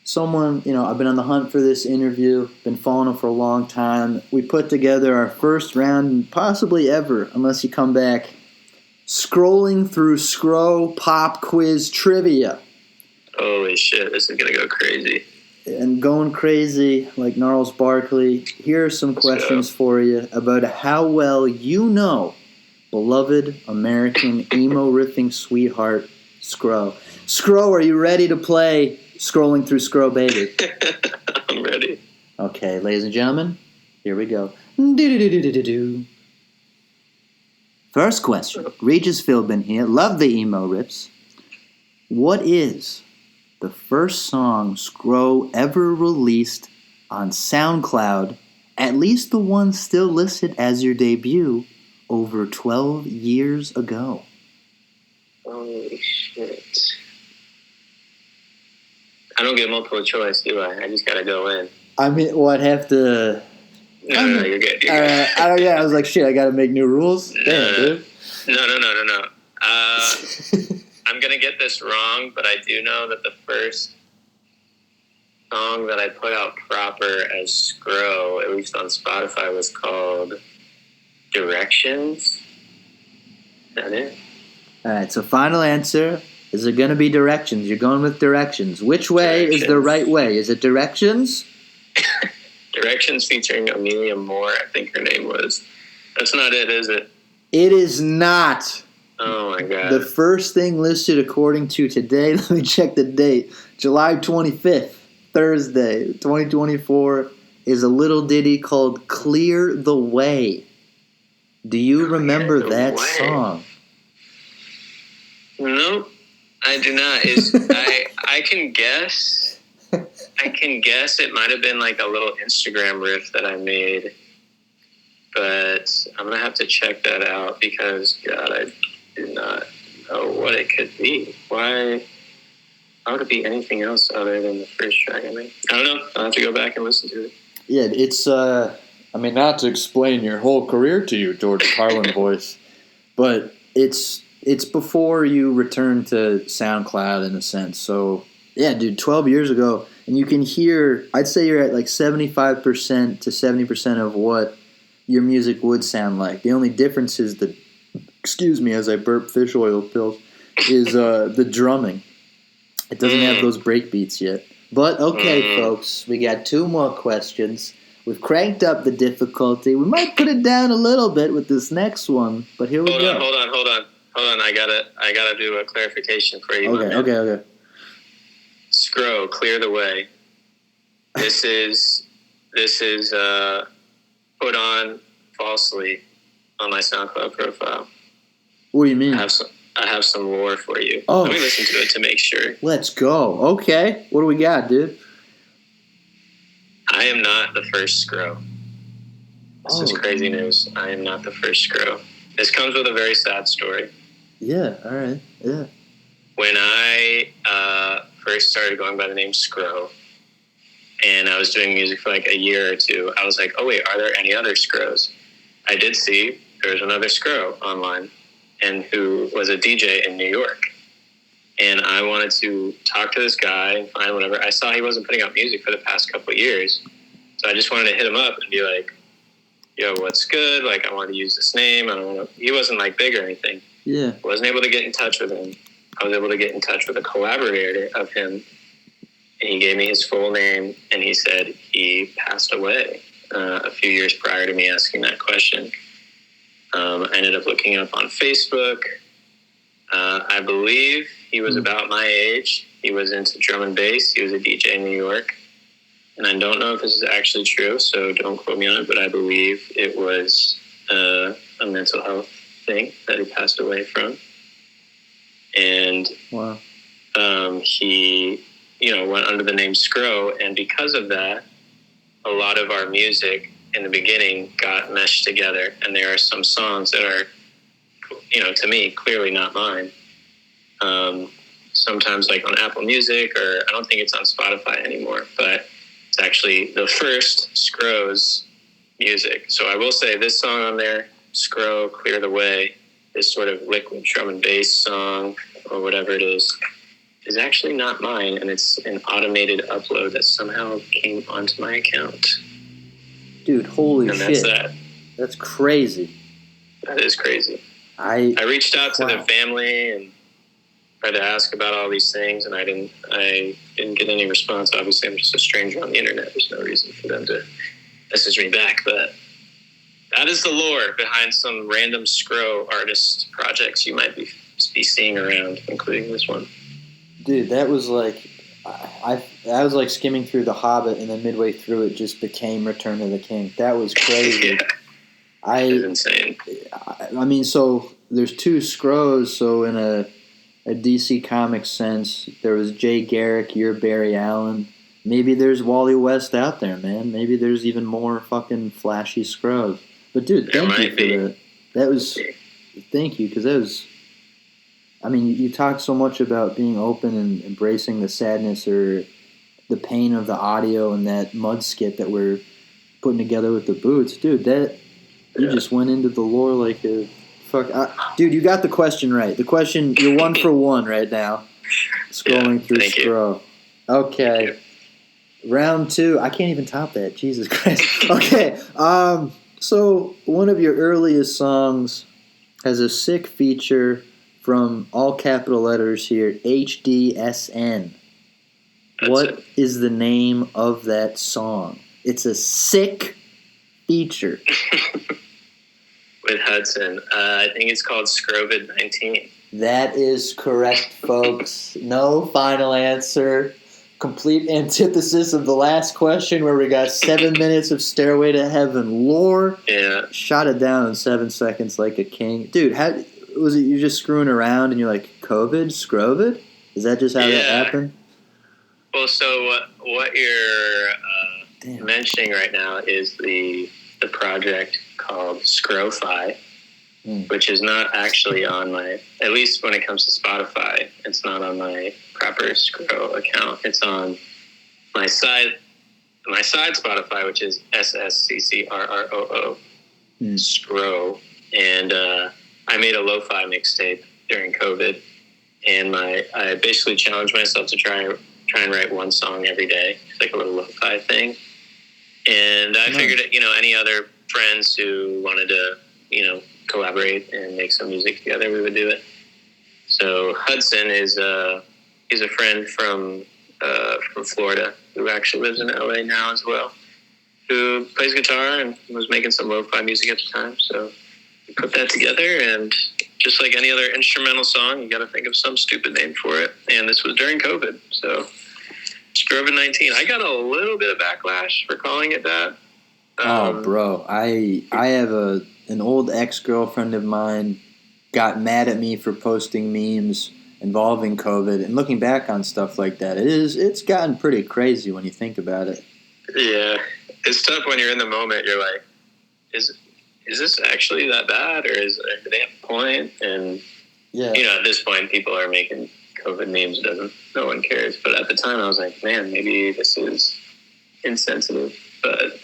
[SPEAKER 1] Someone, I've been on the hunt for this interview, been following him for a long time. We put together our first round, possibly ever, unless you come back, scrolling through Scro pop quiz trivia.
[SPEAKER 2] Holy shit, this is going to go crazy.
[SPEAKER 1] And going crazy like Gnarls Barkley, here are some questions for you about how well you know beloved American emo riffing sweetheart, Scro. Scro, are you ready to play Scrolling Through Scro Baby?
[SPEAKER 2] I'm ready.
[SPEAKER 1] Okay, ladies and gentlemen, here we go. Do-do-do-do-do-do. First question. Regis Philbin here. Love the emo rips. What is the first song Scro ever released on SoundCloud, at least the one still listed as your debut, over 12 years ago?
[SPEAKER 2] Holy shit. I don't get multiple choice, do I? I just gotta go in.
[SPEAKER 1] I mean, I'd have to...
[SPEAKER 2] No, you're good.
[SPEAKER 1] I was like, shit, I gotta make new rules? Damn, dude.
[SPEAKER 2] No. I'm gonna get this wrong, but I do know that the first song that I put out proper as Scro, at least on Spotify, was called Directions. Is that it?
[SPEAKER 1] Alright, so final answer... Is it going to be Directions? You're going with Directions. Which way is the right way? Is it Directions?
[SPEAKER 2] Directions featuring Amelia Moore, I think her name was. That's not it, is it?
[SPEAKER 1] It is not.
[SPEAKER 2] Oh, my God.
[SPEAKER 1] The first thing listed according to today, let me check the date, July 25th, Thursday, 2024, is a little ditty called Clear the Way. Do you remember that song?
[SPEAKER 2] Nope. I do not. I can guess, I can guess it might have been like a little Instagram riff that I made, but I'm going to have to check that out because, God, I do not know what it could be. Why would it be anything else other than the first track I made? I don't know. I'll have to go back and listen to it.
[SPEAKER 1] Yeah, it's, I mean, not to explain your whole career to you, George Carlin voice, but it's before you return to SoundCloud in a sense. So, yeah, dude, 12 years ago, and you can hear, I'd say you're at like 75% to 70% of what your music would sound like. The only difference is excuse me as I burp fish oil pills, is the drumming. It doesn't have those break beats yet. But, okay, folks, we got 2 more questions. We've cranked up the difficulty. We might put it down a little bit with this next one, but here we go.
[SPEAKER 2] Hold on. I gotta do a clarification for you.
[SPEAKER 1] Okay.
[SPEAKER 2] Scro, clear the way. This is put on falsely on my SoundCloud profile.
[SPEAKER 1] What do you mean?
[SPEAKER 2] I have some lore for you.
[SPEAKER 1] Oh,
[SPEAKER 2] let me listen to it to make sure.
[SPEAKER 1] Let's go. Okay. What do we got, dude?
[SPEAKER 2] I am not the first Scro. This is crazy news. I am not the first Scro. This comes with a very sad story.
[SPEAKER 1] Yeah, all right. Yeah.
[SPEAKER 2] When I first started going by the name Scro, and I was doing music for like a year or two, I was like, oh wait, are there any other Scros? I did see there was another Scro online, and who was a DJ in New York. And I wanted to talk to this guy and find whatever. I saw he wasn't putting out music for the past couple of years. So I just wanted to hit him up and be like, yo, what's good? Like, I want to use this name. I don't want to. He wasn't like big or anything.
[SPEAKER 1] Yeah.
[SPEAKER 2] I wasn't able to get in touch with him. I was able to get in touch with a collaborator of him. And he gave me his full name. And he said he passed away a few years prior to me asking that question. I ended up looking up on Facebook. I believe he was about my age. He was into drum and bass. He was a DJ in New York. And I don't know if this is actually true, so don't quote me on it, but I believe it was a mental health thing that he passed away from. And
[SPEAKER 1] wow.
[SPEAKER 2] He, went under the name Scro, and because of that, a lot of our music in the beginning got meshed together, and there are some songs that are, to me, clearly not mine. Sometimes like on Apple Music, or I don't think it's on Spotify anymore, but it's actually the first Scro's music. So I will say this song on there, Scro, Clear the Way, this sort of liquid drum and bass song, or whatever it is actually not mine, and it's an automated upload that somehow came onto my account.
[SPEAKER 1] Dude, holy
[SPEAKER 2] and
[SPEAKER 1] shit.
[SPEAKER 2] That's that.
[SPEAKER 1] That's crazy.
[SPEAKER 2] That is crazy.
[SPEAKER 1] I
[SPEAKER 2] reached out to their family and tried to ask about all these things, and I didn't get any response. Obviously, I'm just a stranger on the internet. There's no reason for them to message me back, but that is the lore behind some random Scro artist projects you might be seeing around, including this one.
[SPEAKER 1] Dude, that was like, I was like skimming through The Hobbit, and then midway through it just became Return of the King. That was crazy.
[SPEAKER 2] Yeah. It's insane.
[SPEAKER 1] I mean, so there's 2 Scros. So in a DC Comics sense, there was Jay Garrick, you're Barry Allen. Maybe there's Wally West out there, man. Maybe there's even more fucking flashy Scros. But dude, thank you for that. That was, thank you, because that was, I mean, you talk so much about being open and embracing the sadness or the pain of the audio and that mud skit that we're putting together with the Boots. Dude, you just went into the lore like a fuck. Dude, you got the question right. The question, you're 1 for 1 right now. Scrolling through Scro. Okay. Round 2. I can't even top that. Jesus Christ. Okay. So one of your earliest songs has a sick feature from all capital letters here, HDSN. What is the name of that song? It's a sick feature. With
[SPEAKER 2] Hudson. I think it's called Scrovid-19.
[SPEAKER 1] That is correct, folks. No final answer. Complete antithesis of the last question where we got 7 minutes of Stairway to Heaven lore.
[SPEAKER 2] Yeah.
[SPEAKER 1] Shot it down in 7 seconds like a king. Dude, how was it you just screwing around and you're like, COVID? Scrovid? Is that just how that happened?
[SPEAKER 2] Well, so what you're mentioning right now is the project called Scro-fi, which is not actually on my, at least when it comes to Spotify, it's not on my proper Scro account. It's on my side Spotify, which is SSCCRROO, Scro. And I made a lo-fi mixtape during COVID, and I basically challenged myself to try and write one song every day, like a little lo-fi thing. And I figured, any other friends who wanted to, collaborate and make some music together, we would do it. So Hudson is he's a friend from Florida who actually lives in LA now as well, who plays guitar and was making some lo-fi music at the time. So we put that together, and just like any other instrumental song, you got to think of some stupid name for it. And this was during COVID, so COVID-19. I got a little bit of backlash for calling it that.
[SPEAKER 1] Bro, I have an old ex-girlfriend of mine got mad at me for posting memes involving COVID, and looking back on stuff like that, it's gotten pretty crazy when you think about it.
[SPEAKER 2] Yeah, it's tough when you're in the moment. You're like, is this actually that bad, or do they have a point? And at this point, people are making COVID memes. No one cares. But at the time, I was like, man, maybe this is insensitive. But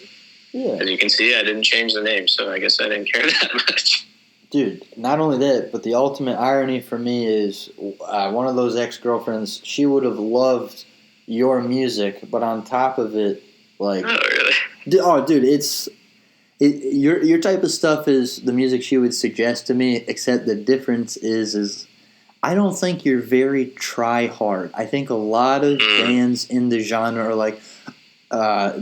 [SPEAKER 2] as you can see, I didn't change the name, so I guess I didn't care that much.
[SPEAKER 1] Dude, not only that, but the ultimate irony for me is one of those ex-girlfriends, she would have loved your music, but on top of it, like...
[SPEAKER 2] Oh, really?
[SPEAKER 1] Dude, your type of stuff is the music she would suggest to me, except the difference is I don't think you're very try-hard. I think a lot of bands in the genre are like...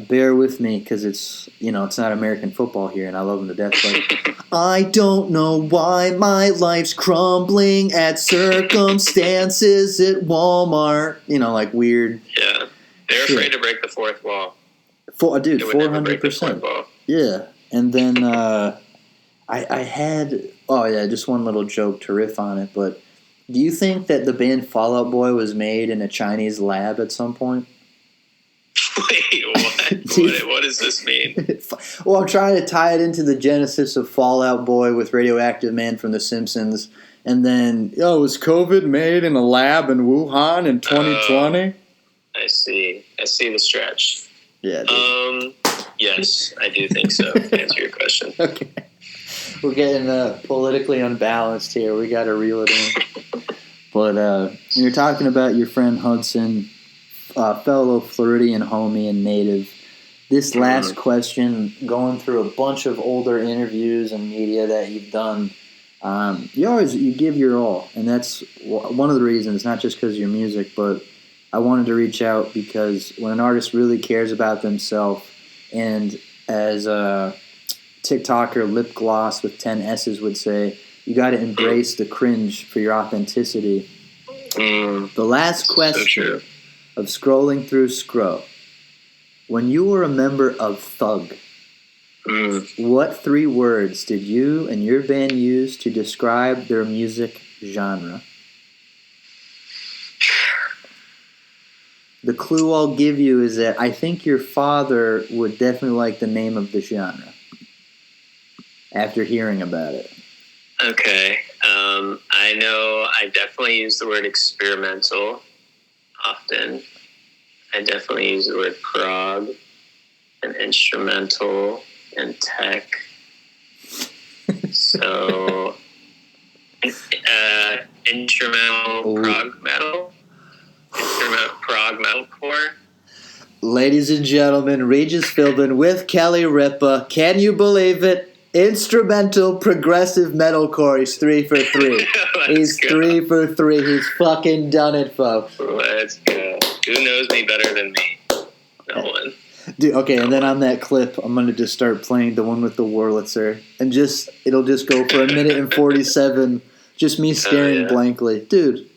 [SPEAKER 1] bear with me, because it's not American football here, and I love them to death. But I don't know why my life's crumbling at circumstances at Walmart. Like weird.
[SPEAKER 2] Yeah, they're afraid to break the fourth wall.
[SPEAKER 1] 400%. Yeah, and then I had just one little joke to riff on it. But do you think that the band Fall Out Boy was made in a Chinese lab at some point?
[SPEAKER 2] Wait, what? What does this mean?
[SPEAKER 1] Well, I'm trying to tie it into the genesis of Fall Out Boy with Radioactive Man from The Simpsons. And then, was COVID made in a lab in Wuhan in 2020?
[SPEAKER 2] I see the stretch.
[SPEAKER 1] Yeah. Dude.
[SPEAKER 2] Yes, I do think so, to answer your question.
[SPEAKER 1] Okay. We're getting politically unbalanced here. We got to reel it in. But you're talking about your friend Hudson, fellow Floridian homie and native. This last question, going through a bunch of older interviews and media that you've done, you give your all, and that's one of the reasons. Not just because of your music, but I wanted to reach out because when an artist really cares about themselves, and as a TikToker Lip Gloss with 10 S's would say, you got to embrace the cringe for your authenticity. The last question. So of scrolling through Scro. When you were a member of Thug, what 3 words did you and your band use to describe their music genre? The clue I'll give you is that I think your father would definitely like the name of the genre after hearing about it.
[SPEAKER 2] Okay. I know I definitely use the word experimental often. I definitely use the word prog and instrumental and tech. So, instrumental prog metal, instrumental prog metalcore.
[SPEAKER 1] Ladies and gentlemen, Regis Philbin with Kelly Ripa. Can you believe it? Instrumental progressive metalcore. He's 3 for 3. He's 3 for 3. He's fucking done it, folks.
[SPEAKER 2] Let's go. Who knows me better than me? No one.
[SPEAKER 1] Dude, okay, and then on that clip, I'm going to just start playing the one with the Wurlitzer. And it'll just go for 1 minute and 47. Just me staring blankly. Dude,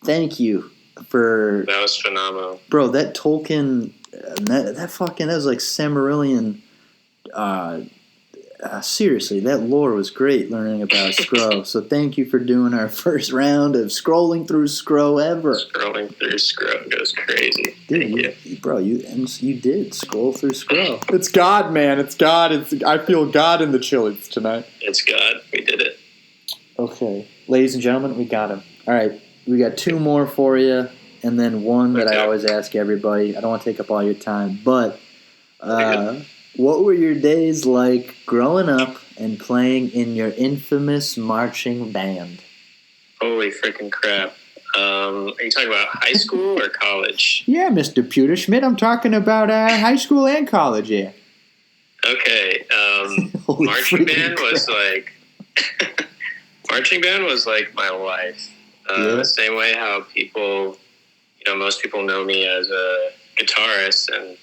[SPEAKER 1] thank you for...
[SPEAKER 2] That was phenomenal.
[SPEAKER 1] Bro, that Tolkien... That was like Silmarillion... seriously, that lore was great learning about Scro. So thank you for doing our first round of scrolling through Scro ever.
[SPEAKER 2] Scrolling through Scro goes crazy.
[SPEAKER 1] Dude, you did scroll through Scro.
[SPEAKER 3] It's God, man. It's God. I feel God in the Chili's tonight.
[SPEAKER 2] It's God. We did it.
[SPEAKER 1] Okay. Ladies and gentlemen, we got him. All right. We got two more for you, and then one that I always ask everybody. I don't want to take up all your time, but what were your days like growing up and playing in your infamous marching band?
[SPEAKER 2] Holy freaking crap. Are you talking about high school or college?
[SPEAKER 3] Yeah, Mr. Pewterschmidt. I'm talking about high school and college, yeah.
[SPEAKER 2] Okay. Marching band was like... marching band was like my life. The same way how people... most people know me as a guitarist, and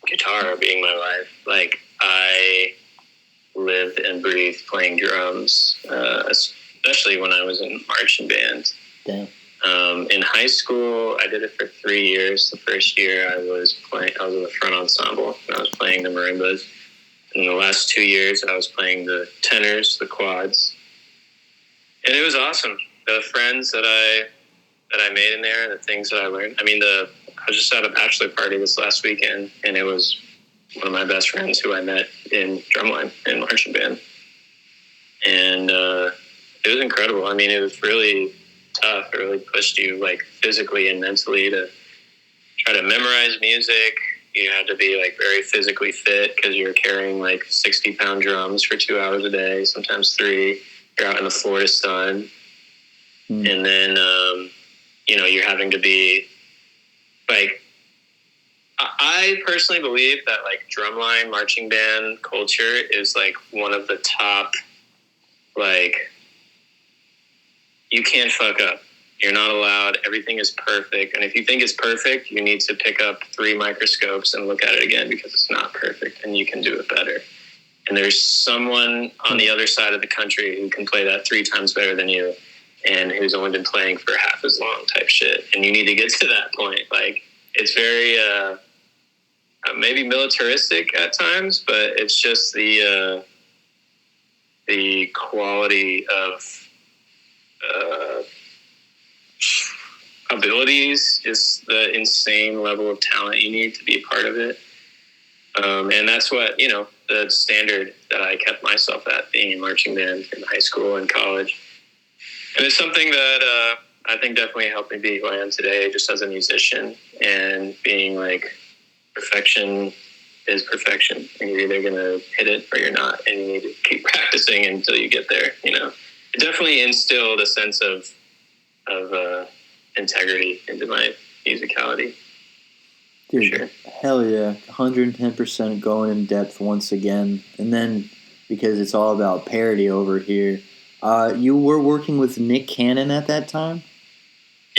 [SPEAKER 2] guitar being my life. Like, I lived and breathed playing drums, especially when I was in marching band.
[SPEAKER 1] Damn.
[SPEAKER 2] In high school, I did it for 3 years. The first year I was in the front ensemble, and I was playing the marimbas. In the last 2 years, I was playing the tenors, the quads. And it was awesome. The friends that I made in there, the things that I learned. I mean, I was just at a bachelor party this last weekend, and it was one of my best friends who I met in drumline in marching band. And it was incredible. I mean, it was really tough. It really pushed you, like, physically and mentally to try to memorize music. You had to be, like, very physically fit because you were carrying, like, 60-pound drums for 2 hours a day, sometimes 3. You're out in the Florida sun. And then, you're having to be, like, I personally believe that, like, drumline marching band culture is, like, one of the top, like, you can't fuck up. You're not allowed. Everything is perfect. And if you think it's perfect, you need to pick up 3 microscopes and look at it again because it's not perfect and you can do it better. And there's someone on the other side of the country who can play that 3 times better than you and who's only been playing for half as long type shit. And you need to get to that point. Like, it's very, maybe militaristic at times, but it's just the quality of abilities, just the insane level of talent you need to be a part of it. And that's what, the standard that I kept myself at, being in marching band in high school and college. And it's something that I think definitely helped me be who I am today, just as a musician, and being like, perfection is perfection, and you're either going to hit it or you're not, and you need to keep practicing until you get there. It definitely instilled a sense of integrity into my musicality.
[SPEAKER 1] Dude,
[SPEAKER 2] sure.
[SPEAKER 1] Hell yeah, 110% going in depth once again, and then because it's all about parody over here. You were working with Nick Cannon at that time?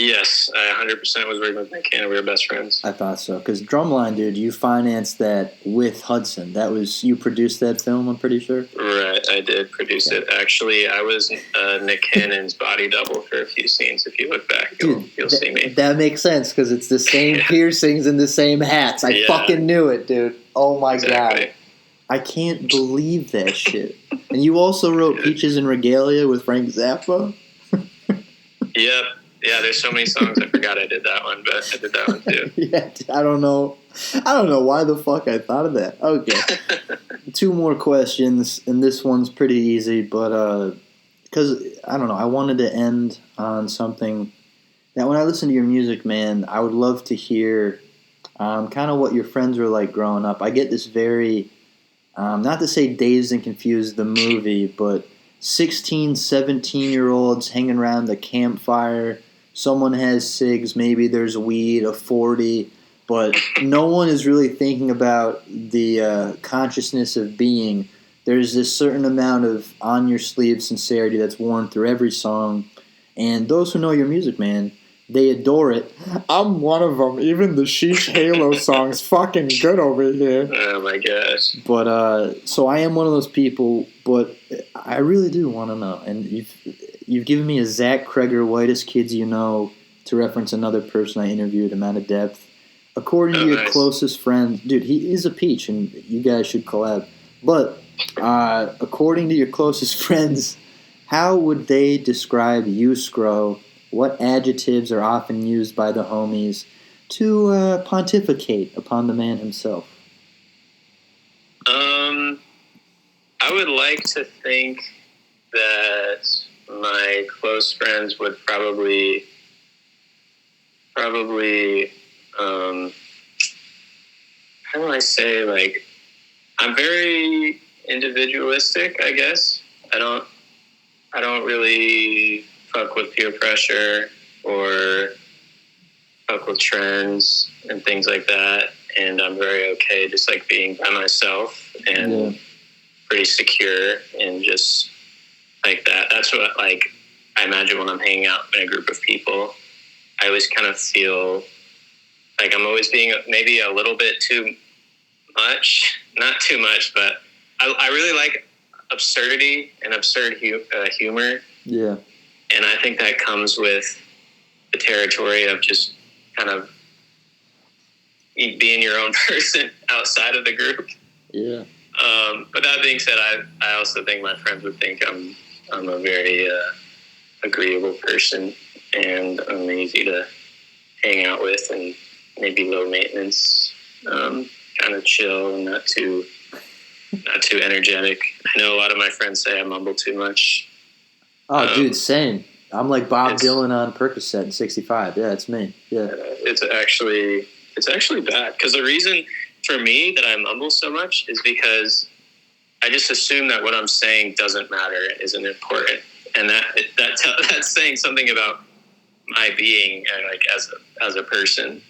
[SPEAKER 2] Yes, I 100% was working with Nick Cannon. We were best friends.
[SPEAKER 1] I thought so. Because Drumline, dude, you financed that with Hudson. You produced that film, I'm pretty sure?
[SPEAKER 2] Right, I did produce it. Actually, I was Nick Cannon's body double for a few scenes. If you look back, you'll see me.
[SPEAKER 1] That makes sense, because it's the same piercings and the same hats. I fucking knew it, dude. Oh my God. I can't believe that shit. And you also wrote Peaches and Regalia with Frank Zappa?
[SPEAKER 2] Yep. Yeah, there's so many songs I forgot I did that one, but I did that one too.
[SPEAKER 1] Yeah, I don't know why the fuck I thought of that. Okay. 2 more questions, and this one's pretty easy, but because, I don't know, I wanted to end on something that when I listen to your music, man, I would love to hear kind of what your friends were like growing up. I get this very, not to say Dazed and Confused the movie, but 16, 17-year-olds hanging around the campfire. Someone has cigs, maybe there's weed, a 40, but no one is really thinking about the consciousness of being. There's this certain amount of on-your-sleeve sincerity that's worn through every song, and those who know your music, man, they adore it.
[SPEAKER 3] I'm one of them. Even the Sheesh Halo song's fucking good over here.
[SPEAKER 2] Oh my gosh.
[SPEAKER 1] But so I am one of those people, but I really do want to know. And you've given me a Zach Kreger, Whitest Kids You Know, to reference another person I interviewed, amount of depth. According to your closest friend, dude, he is a peach, and you guys should collab. But According to your closest friends, how would they describe you, Scro? What adjectives are often used by the homies to pontificate upon the man himself?
[SPEAKER 2] I would like to think that my close friends would probably, how do I say, like, I'm very individualistic, I guess. I don't really fuck with peer pressure or fuck with trends and things like that. And I'm very okay just like being by myself and pretty secure and just like that. That's what like I imagine when I'm hanging out in a group of people. I always kind of feel like I'm always being maybe a little bit too much, not too much, but I really like absurdity and absurd humor.
[SPEAKER 1] Yeah.
[SPEAKER 2] And I think that comes with the territory of just kind of being your own person outside of the group.
[SPEAKER 1] Yeah.
[SPEAKER 2] But that being said, I also think my friends would think I'm a very agreeable person and I'm easy to hang out with and maybe low maintenance, kind of chill and not too energetic. I know a lot of my friends say I mumble too much.
[SPEAKER 1] Oh, dude, same. I'm like Bob Dylan on Percocet in 65. Yeah, it's me. Yeah.
[SPEAKER 2] It's actually bad because the reason for me that I mumble so much is because I just assume that what I'm saying doesn't matter, isn't important, and that's saying something about my being, like as a person.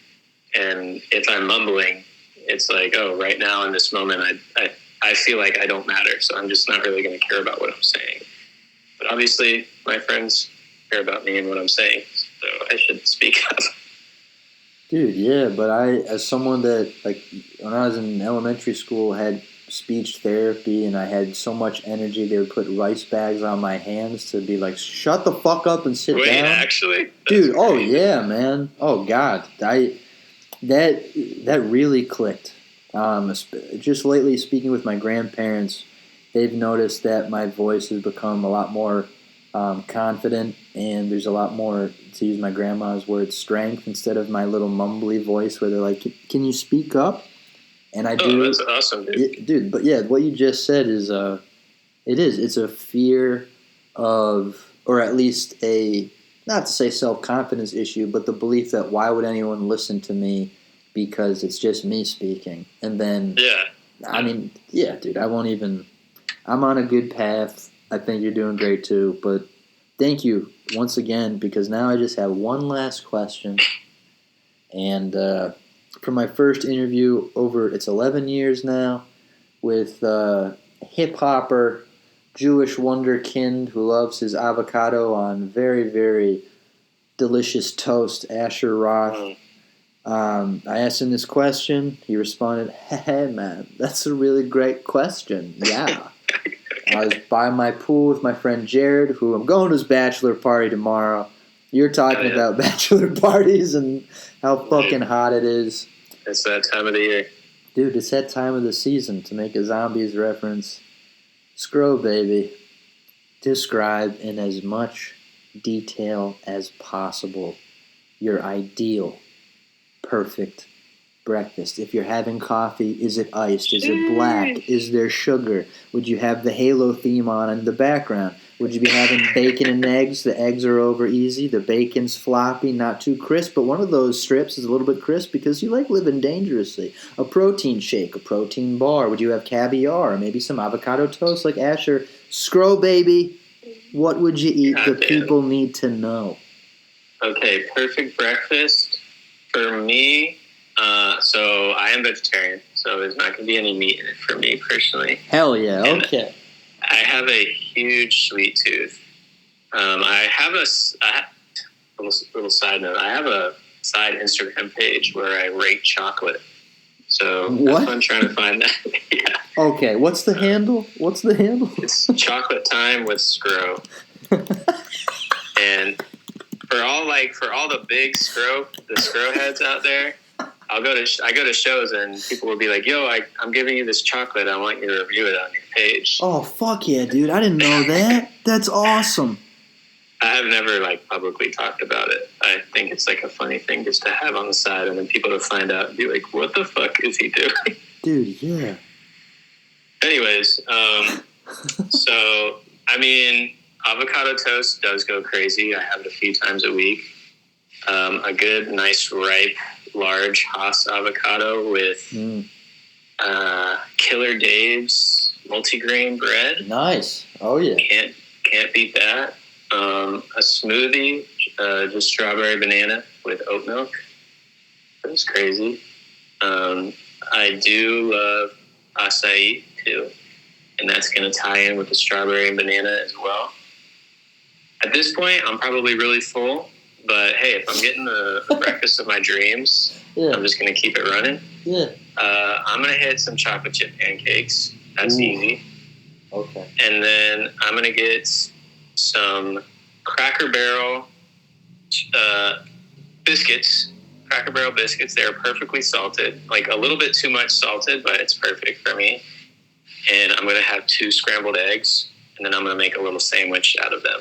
[SPEAKER 2] And if I'm mumbling, it's like, oh, right now in this moment, I feel like I don't matter, so I'm just not really going to care about what I'm saying. But obviously, my friends care about me and what I'm saying, so I should speak up.
[SPEAKER 1] Dude, yeah, but as someone that, like, when I was in elementary school, had speech therapy and I had so much energy, they would put rice bags on my hands to be like, shut the fuck up and sit down.
[SPEAKER 2] Wait, actually? That's
[SPEAKER 1] dude,
[SPEAKER 2] crazy.
[SPEAKER 1] Oh, yeah, man. Oh, God. That really clicked. Just lately, speaking with my grandparents, they've noticed that my voice has become a lot more confident, and there's a lot more, to use my grandma's word, strength instead of my little mumbly voice where they're like, can you speak up? And I do.
[SPEAKER 2] That's awesome, dude.
[SPEAKER 1] Dude, but yeah, what you just said is, it's a fear of, or at least a, not to say self-confidence issue, but the belief that why would anyone listen to me because it's just me speaking. And then, I mean, yeah, dude, I'm on a good path. I think you're doing great too, but thank you once again, because now I just have one last question. And for my first interview it's 11 years now with hip-hopper, Jewish wonderkind who loves his avocado on very, very delicious toast, Asher Roth. I asked him this question. He responded, hey, man, that's a really great question. Yeah. I was by my pool with my friend Jared, who I'm going to his bachelor party tomorrow. You're talking about bachelor parties and how fucking hot it is.
[SPEAKER 2] It's that time of the year.
[SPEAKER 1] Dude, it's that time of the season, to make a zombies reference. Scro, baby. Describe in as much detail as possible your ideal, perfect breakfast. If you're having coffee, is it iced? Is it black? Is there sugar? Would you have the Halo theme on in the background? Would you be having bacon and eggs? The eggs are over easy. The bacon's floppy, not too crisp, but one of those strips is a little bit crisp because you like living dangerously. A protein shake, a protein bar. Would you have caviar? Or maybe some avocado toast like Asher? Scro, baby. What would you eat? The people need to know.
[SPEAKER 2] Okay, perfect breakfast for me. So I am vegetarian, so there's not going to be any meat in it for me personally.
[SPEAKER 1] Hell yeah, okay.
[SPEAKER 2] I have a huge sweet tooth. I have a little side note. I have a side Instagram page where I rate chocolate. So
[SPEAKER 1] what?
[SPEAKER 2] I'm trying to find that. Yeah.
[SPEAKER 1] Okay, what's the handle?
[SPEAKER 2] It's Chocolate Time with Scro. And for all the big the Scro heads out there, I go to shows and people will be like, "Yo, I'm giving you this chocolate. I want you to review it on your page."
[SPEAKER 1] Oh, fuck yeah, dude. I didn't know that. That's awesome.
[SPEAKER 2] I have never publicly talked about it. I think it's a funny thing just to have on the side, and then people to find out and be like, "What the fuck is he doing?"
[SPEAKER 1] Dude, yeah.
[SPEAKER 2] Anyways, so I mean, avocado toast does go crazy. I have it a few times a week. A good, nice, ripe, large Haas avocado with Killer Dave's multigrain bread.
[SPEAKER 1] Nice. Oh yeah.
[SPEAKER 2] Can't beat that. A smoothie, just strawberry banana with oat milk. That's crazy. I do love acai too, and that's going to tie in with the strawberry and banana as well. At this point, I'm probably really full, but hey, if I'm getting the breakfast of my dreams, I'm just going to keep it running.
[SPEAKER 1] Yeah.
[SPEAKER 2] I'm going to hit some chocolate chip pancakes. That's easy.
[SPEAKER 1] Okay.
[SPEAKER 2] And then I'm going to get some Cracker Barrel biscuits. Cracker Barrel biscuits. They're perfectly salted. A little bit too much salted, but it's perfect for me. And I'm going to have 2 scrambled eggs. And then I'm going to make a little sandwich out of them.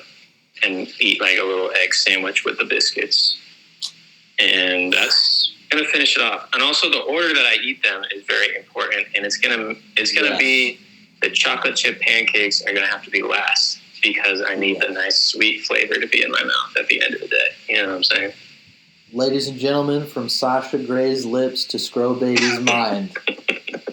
[SPEAKER 2] And eat a little egg sandwich with the biscuits. And that's going to finish it off. And also the order that I eat them is very important. And it's going to be the chocolate chip pancakes are going to have to be last because I need the nice sweet flavor to be in my mouth at the end of the day. You know what I'm saying?
[SPEAKER 1] Ladies and gentlemen, from Sasha Gray's lips to Scro Baby's mind.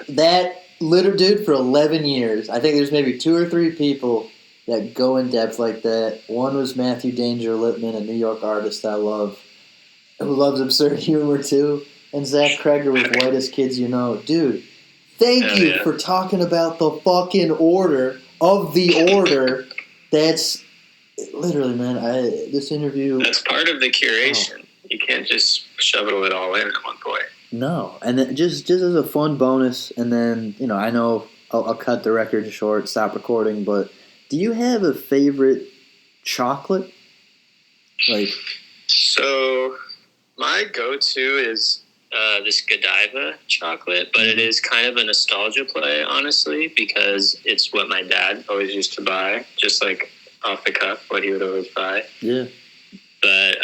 [SPEAKER 1] That little dude for 11 years. I think there's maybe 2 or 3 people that go in depth like that. One was Matthew Danger Lipman, a New York artist I love, who loves absurd humor too. And Zach Kreger with Whitest Kids You Know. Dude, thank you for talking about the fucking order of the order. That's literally, man, this interview...
[SPEAKER 2] That's part of the curation. Oh. You can't just shovel it all in at one point.
[SPEAKER 1] No. And then just as a fun bonus, and then, I know I'll cut the record short, stop recording, but do you have a favorite chocolate?
[SPEAKER 2] So, my go-to is this Godiva chocolate, but it is kind of a nostalgia play, honestly, because it's what my dad always used to buy, just off the cuff, what he would always buy.
[SPEAKER 1] Yeah.
[SPEAKER 2] But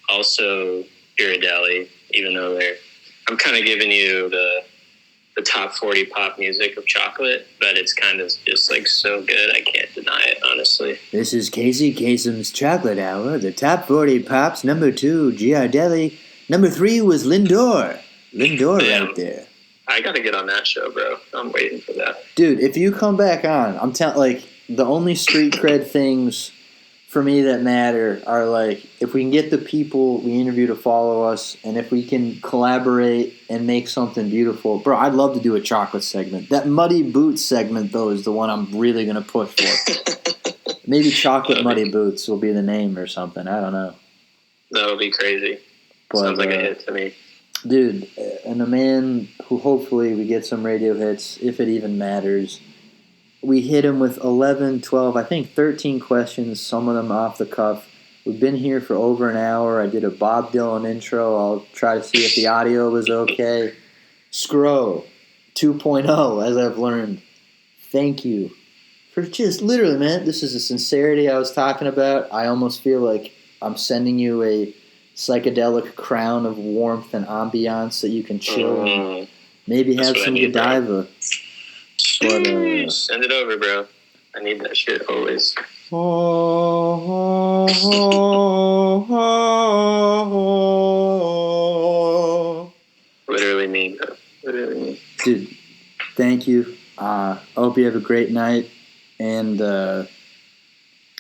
[SPEAKER 2] also Ghirardelli, even though I'm kind of giving you the top 40 pop music of chocolate, but it's kind of just so good, I can't deny it, honestly.
[SPEAKER 1] This is Casey Kasem's Chocolate Hour, the top 40 pops, number 2, Ghirardelli. Number 3 was Lindor. Damn. Right there.
[SPEAKER 2] I got to get on that show, bro. I'm waiting for that.
[SPEAKER 1] Dude, if you come back on, I'm telling, the only street cred things for me that matter are, if we can get the people we interview to follow us, and if we can collaborate and make something beautiful. Bro, I'd love to do a chocolate segment. That Muddy Boots segment, though, is the one I'm really going to push for. Maybe Chocolate Muddy Boots will be the name or something. I don't know.
[SPEAKER 2] That'll be crazy. But, sounds like a hit to me.
[SPEAKER 1] Dude, and a man who hopefully we get some radio hits, if it even matters. We hit him with 11, 12, I think 13 questions, some of them off the cuff. We've been here for over an hour. I did a Bob Dylan intro. I'll try to see if the audio was okay. Scro 2.0, as I've learned. Thank you for just, literally, man, this is the sincerity I was talking about. I almost feel like I'm sending you a psychedelic crown of warmth and ambiance that you can chill and maybe have some Godiva.
[SPEAKER 2] But, send it over, bro. I need that shit always. Literally me, bro. Literally me.
[SPEAKER 1] Dude, thank you. I hope you have a great night. And, yeah,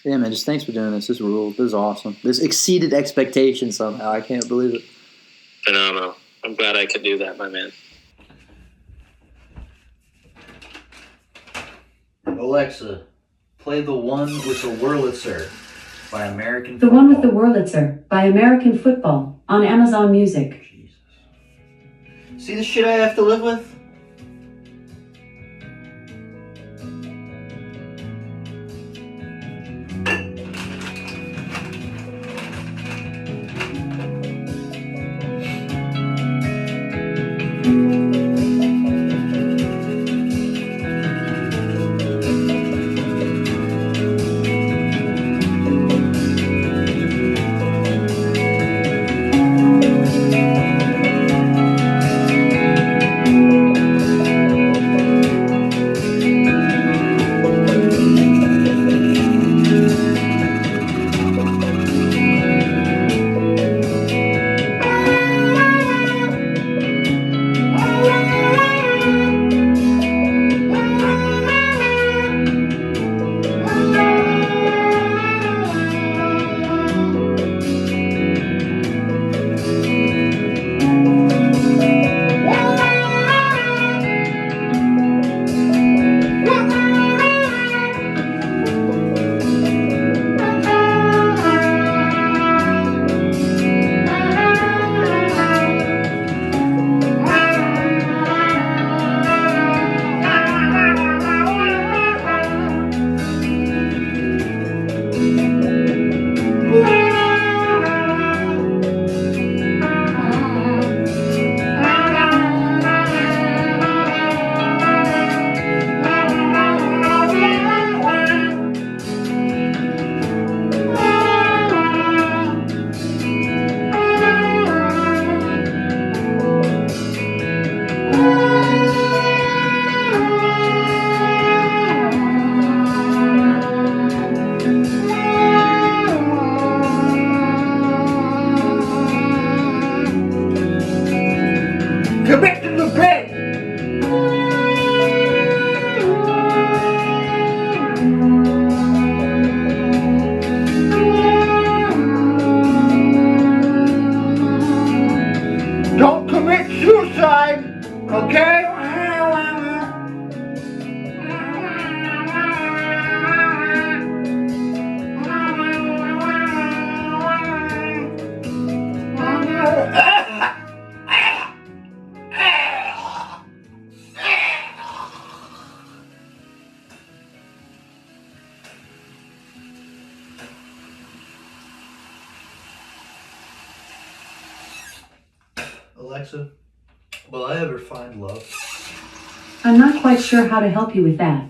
[SPEAKER 1] man, just thanks for doing this. This ruled. This is awesome. This exceeded expectations somehow. I can't believe it.
[SPEAKER 2] Phenomenal. I'm glad I could do that, my man.
[SPEAKER 1] Alexa, play the one with the Wurlitzer by American
[SPEAKER 4] The
[SPEAKER 1] Football.
[SPEAKER 4] One with the Wurlitzer by American Football on Amazon Music.
[SPEAKER 1] Jesus. See the shit I have to live with?
[SPEAKER 3] vibe, okay?
[SPEAKER 5] Alexa, will I ever find love?
[SPEAKER 4] I'm not quite sure how to help you with that.